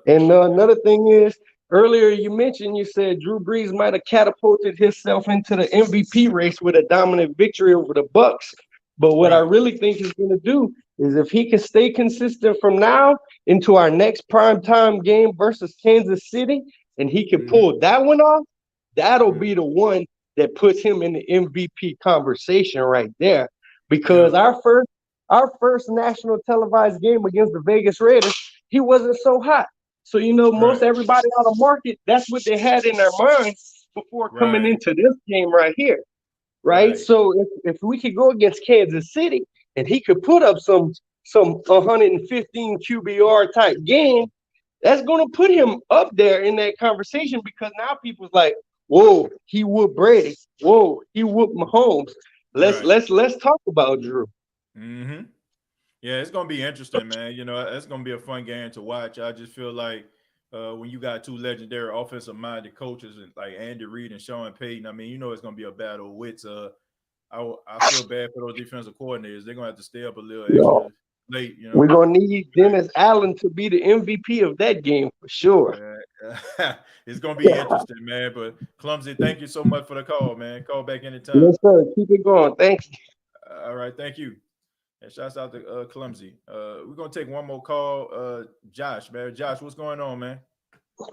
And another thing is, earlier you said Drew Brees might have catapulted himself into the MVP race with a dominant victory over the Bucs. But what I really think he's going to do is if he can stay consistent from now into our next primetime game versus Kansas City, and he can pull that one off, that'll be the one that puts him in the MVP conversation right there. Because our first national televised game against the Vegas Raiders, he wasn't so hot. So, you know, most everybody on the market, that's what they had in their minds before coming into this game right here. Right? So if we could go against Kansas City and he could put up some 115 QBR type game, that's going to put him up there in that conversation because now people's like, whoa, he whooped Brady. Whoa, he whooped Mahomes. Let's talk about Drew. Mm-hmm. Yeah, it's gonna be interesting, man. You know, it's gonna be a fun game to watch. I just feel like when you got 2 legendary offensive-minded coaches like Andy Reid and Sean Payton, I mean, you know, it's gonna be a battle of wits. I feel bad for those defensive coordinators. They're gonna have to stay up a little extra late. You know, we're gonna need Dennis Allen to be the MVP of that game for sure. It's gonna be interesting, man. But Clumsy, thank you so much for the call, man. Call back anytime. Yes, sir. Keep it going. Thanks. All right, thank you. And shouts out to Clumsy. We're gonna take one more call. Josh, man. Josh, what's going on, man?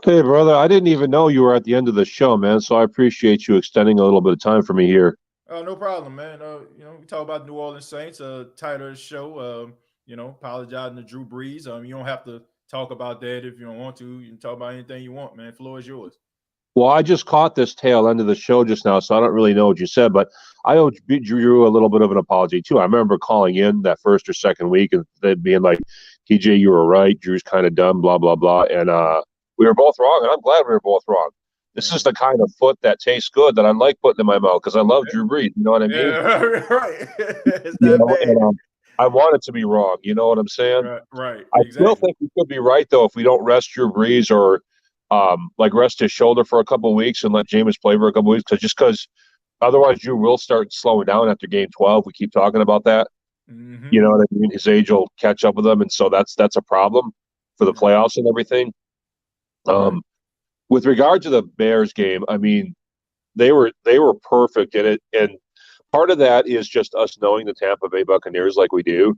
Hey, brother. I didn't even know you were at the end of the show, man. So I appreciate you extending a little bit of time for me here. Oh, no problem, man. You know, we talk about New Orleans Saints. Title of the show. You know, apologizing to Drew Brees. You don't have to talk about that if you don't want to. You can talk about anything you want, man. Floor is yours. Well, I just caught this tail end of the show just now, so I don't really know what you said, but I owe Drew a little bit of an apology, too. I remember calling in that first or second week and they'd being like, TJ, you were right. Drew's kind of dumb, blah, blah, blah. And we were both wrong, and I'm glad we were both wrong. This is the kind of foot that tastes good that I like putting in my mouth because I love Drew Brees. You know what I mean? Yeah, right. It's not bad. And, I want it to be wrong. You know what I'm saying? Right. I still think we could be right, though, if we don't rest Drew Brees or rest his shoulder for a couple of weeks and let Jameis play for a couple of weeks because otherwise Drew will start slowing down after game 12. We keep talking about that. Mm-hmm. You know what I mean? His age will catch up with him, and so that's a problem for the playoffs and everything. With regard to the Bears game, I mean, they were perfect in it, and part of that is just us knowing the Tampa Bay Buccaneers like we do.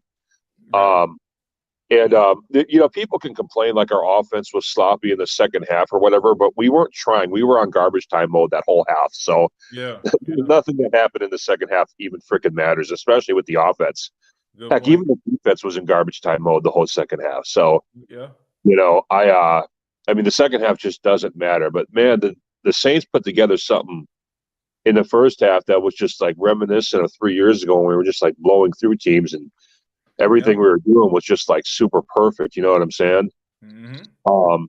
People can complain like our offense was sloppy in the second half or whatever, but we weren't trying. We were on garbage time mode that whole half. So nothing that happened in the second half even freaking matters, especially with the offense. Good Heck, point. even the defense was in garbage time mode the whole second half. So, yeah, the second half just doesn't matter. But man, the Saints put together something in the first half that was just like reminiscent of 3 years ago when we were just like blowing through teams and everything we were doing was just like super perfect. You know what I'm saying? Mm-hmm.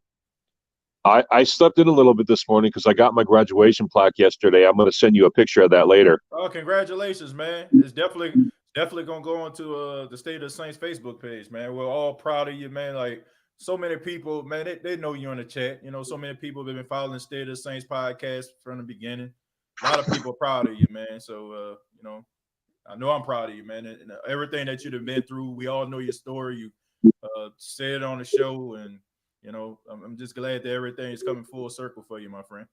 I slept in a little bit this morning because I got my graduation plaque yesterday. I'm going to send you a picture of that later. Oh, congratulations, man! It's definitely gonna go onto the State of the Saints Facebook page, man. We're all proud of you, man. Like so many people, man, they know you in the chat. You know, so many people have been following the State of the Saints podcast from the beginning. A lot of people proud of you, man. So I know I'm proud of you, man. And everything that you've been through, we all know your story. You said it on the show, and I'm just glad that everything is coming full circle for you, my friend.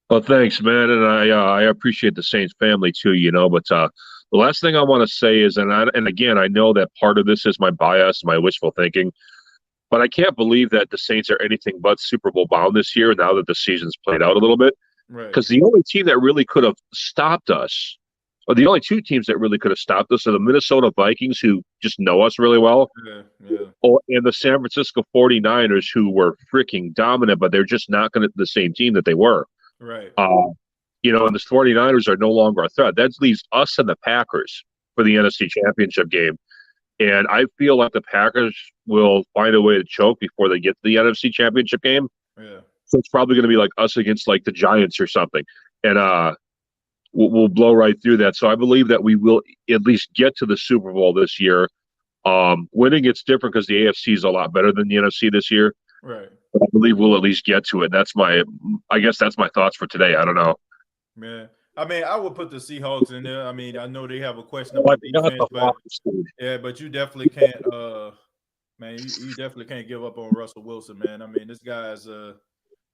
Well, thanks, man, and I appreciate the Saints family too. But the last thing I want to say is, and again, I know that part of this is my bias, my wishful thinking, but I can't believe that the Saints are anything but Super Bowl bound this year. Now that the season's played out a little bit, because the only team that really could have stopped us, or the only two teams that really could have stopped us, are the Minnesota Vikings, who just know us really well, and the San Francisco 49ers, who were freaking dominant, but they're just not going to the same team that they were. Right. And the 49ers are no longer a threat. That leaves us and the Packers for the NFC Championship game. And I feel like the Packers will find a way to choke before they get to the NFC Championship game. Yeah. So it's probably going to be like us against like the Giants or something. And we'll blow right through that. So I believe that we will at least get to the Super Bowl this year. Winning, it's different because the AFC is a lot better than the NFC this year. Right. But I believe we'll at least get to it. I guess that's my thoughts for today. I don't know. Man, I mean, I would put the Seahawks in there. I mean, I know they have a questionable defense, but you definitely can't. Man, you definitely can't give up on Russell Wilson, man. I mean, this guy's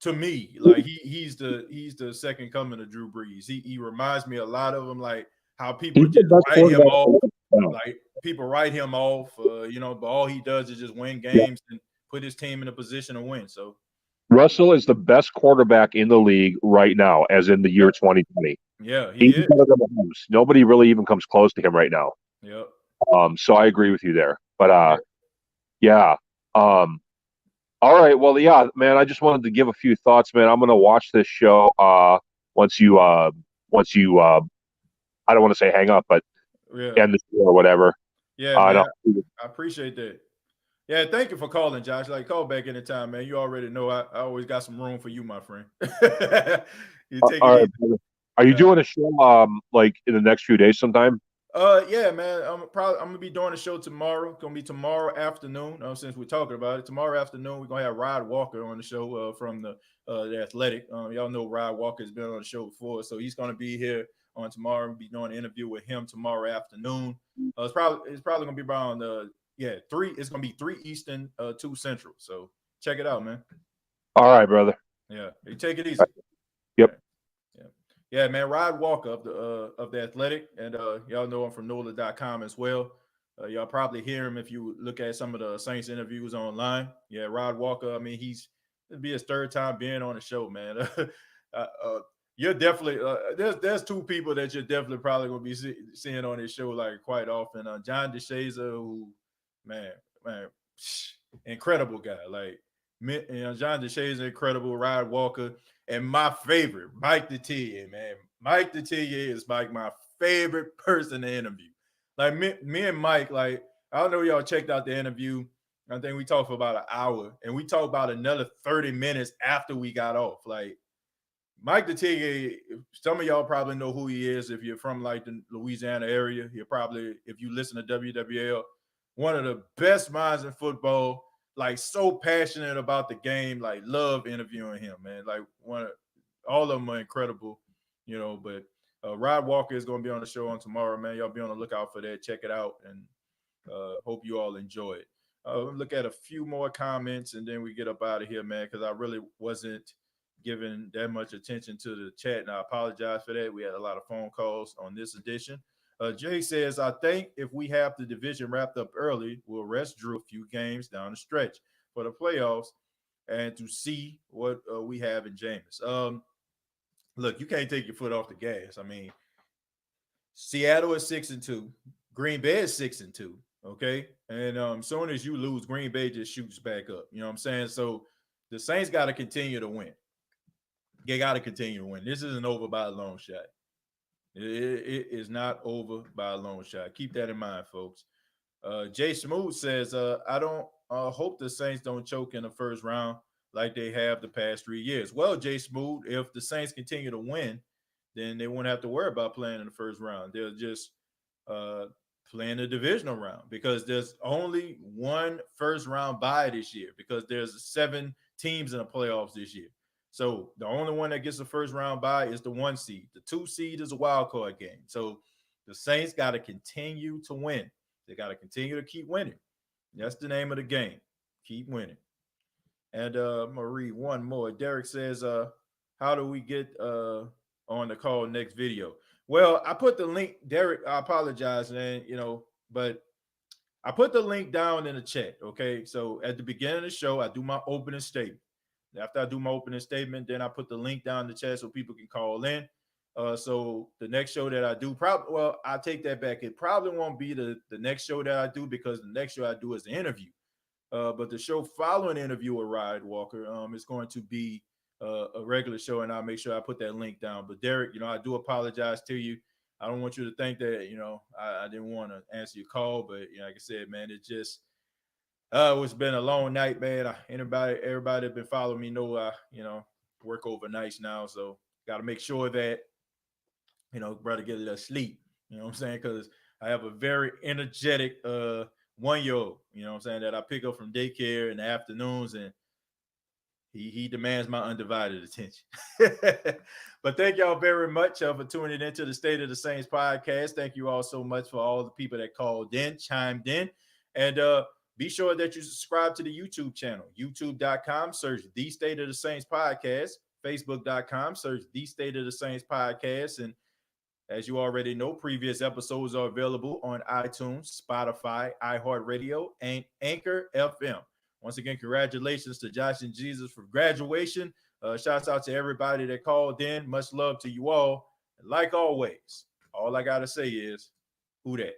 to me, like he's the second coming of Drew Brees. He reminds me a lot of him, like how people just write him off. Like people write him off, but all he does is just win games and put his team in a position to win. So Russell is the best quarterback in the league right now, as in the year 2020. Yeah, he is. Better than Mahomes. Nobody really even comes close to him right now. Yep. So I agree with you there. But yeah. All right. Well, yeah, man. I just wanted to give a few thoughts, man. I'm gonna watch this show. Once you I don't want to say hang up, but end the show or whatever. Yeah, man. I appreciate that. Yeah, thank you for calling, Josh. Like, call back anytime, man. You already know I always got some room for you, my friend. You take it easy. Are you doing a show like in the next few days sometime? Yeah, man. I'm gonna be doing a show tomorrow. It's gonna be tomorrow afternoon. Since we're talking about it, tomorrow afternoon we're gonna have Rod Walker on the show from the Athletic. Y'all know Rod Walker's been on the show before, so he's gonna be here on tomorrow. We'll be doing an interview with him tomorrow afternoon. It's probably gonna be around 3. It's gonna be 3 Eastern, 2 Central. So check it out, man. All right, brother. Yeah, you take it easy. Yep. Yeah, man. Rod Walker of the Athletic, and y'all know him from NOLA.com as well. Y'all probably hear him if you look at some of the Saints interviews online. Yeah, Rod Walker. I mean, it'll be his 3rd time being on the show, man. You're definitely there's 2 people that you're definitely probably gonna be seeing on this show like quite often. John DeShazer, who man, incredible guy. Like John DeShazer, incredible. Rod Walker. And my favorite, Mike Detillier, man. Mike Detillier is like my favorite person to interview. Like me and Mike, like, I don't know if y'all checked out the interview. I think we talked for about an hour, and we talked about another 30 minutes after we got off. Like, Mike Detillier, some of y'all probably know who he is if you're from like the Louisiana area. You're probably, if you listen to WWL, one of the best minds in football. Like, so passionate about the game, like love interviewing him, man. Like all of them are incredible, but Rod Walker is going to be on the show on tomorrow, man. Y'all be on the lookout for that. Check it out, and hope you all enjoy it. Look at a few more comments, and then we get up out of here, man, because I really wasn't giving that much attention to the chat, and I apologize for that. We had a lot of phone calls on this edition. Jay says, I think if we have the division wrapped up early, we'll rest Drew a few games down the stretch for the playoffs and to see what we have in Jameis. Look, you can't take your foot off the gas. I mean, Seattle is 6-2. Green Bay is 6-2. Okay. And soon as you lose, Green Bay just shoots back up. You know what I'm saying? So the Saints got to continue to win. They got to continue to win. This isn't over by a long shot. It is not over by a long shot. Keep that in mind, folks. Jay Smooth says, I don't hope the Saints don't choke in the first round like they have the past 3 years. Well, Jay Smooth, if the Saints continue to win, then they won't have to worry about playing in the first round. They'll just playing the divisional round because there's only one first round bye this year because there's 7 teams in the playoffs this year. So the only one that gets the first round bye is the 1 seed. The 2 seed is a wild card game. So the Saints got to continue to win. They got to continue to keep winning. That's the name of the game. Keep winning. And I'm going to read one more. Derek says, how do we get on the call next video? Well, I put the link, Derek, I apologize, man, but I put the link down in the chat, okay? So at the beginning of the show, I do my opening statement. After I do my opening statement, then I put the link down in the chat so people can call in. So the next show that I do, I take that back. It probably won't be the next show that I do because the next show I do is the interview. But the show following the interview with Ryan Walker is going to be a regular show, and I'll make sure I put that link down. But Derek, I do apologize to you. I don't want you to think that, I didn't want to answer your call, but like I said, man, it just it's been a long night, man. Everybody that been following me know I, work overnights now, so got to make sure that brother get a little sleep. You know what I'm saying? Because I have a very energetic 1-year-old. You know what I'm saying? That I pick up from daycare in the afternoons, and he demands my undivided attention. But thank y'all very much for tuning into the State of the Saints podcast. Thank you all so much for all the people that called in, chimed in, and be sure that you subscribe to the YouTube channel, youtube.com, search The State of the Saints podcast, facebook.com, search The State of the Saints podcast. And as you already know, previous episodes are available on iTunes, Spotify, iHeartRadio, and Anchor FM. Once again, congratulations to Josh and Jesus for graduation. Shouts out to everybody that called in. Much love to you all. And like always, all I got to say is, who dat?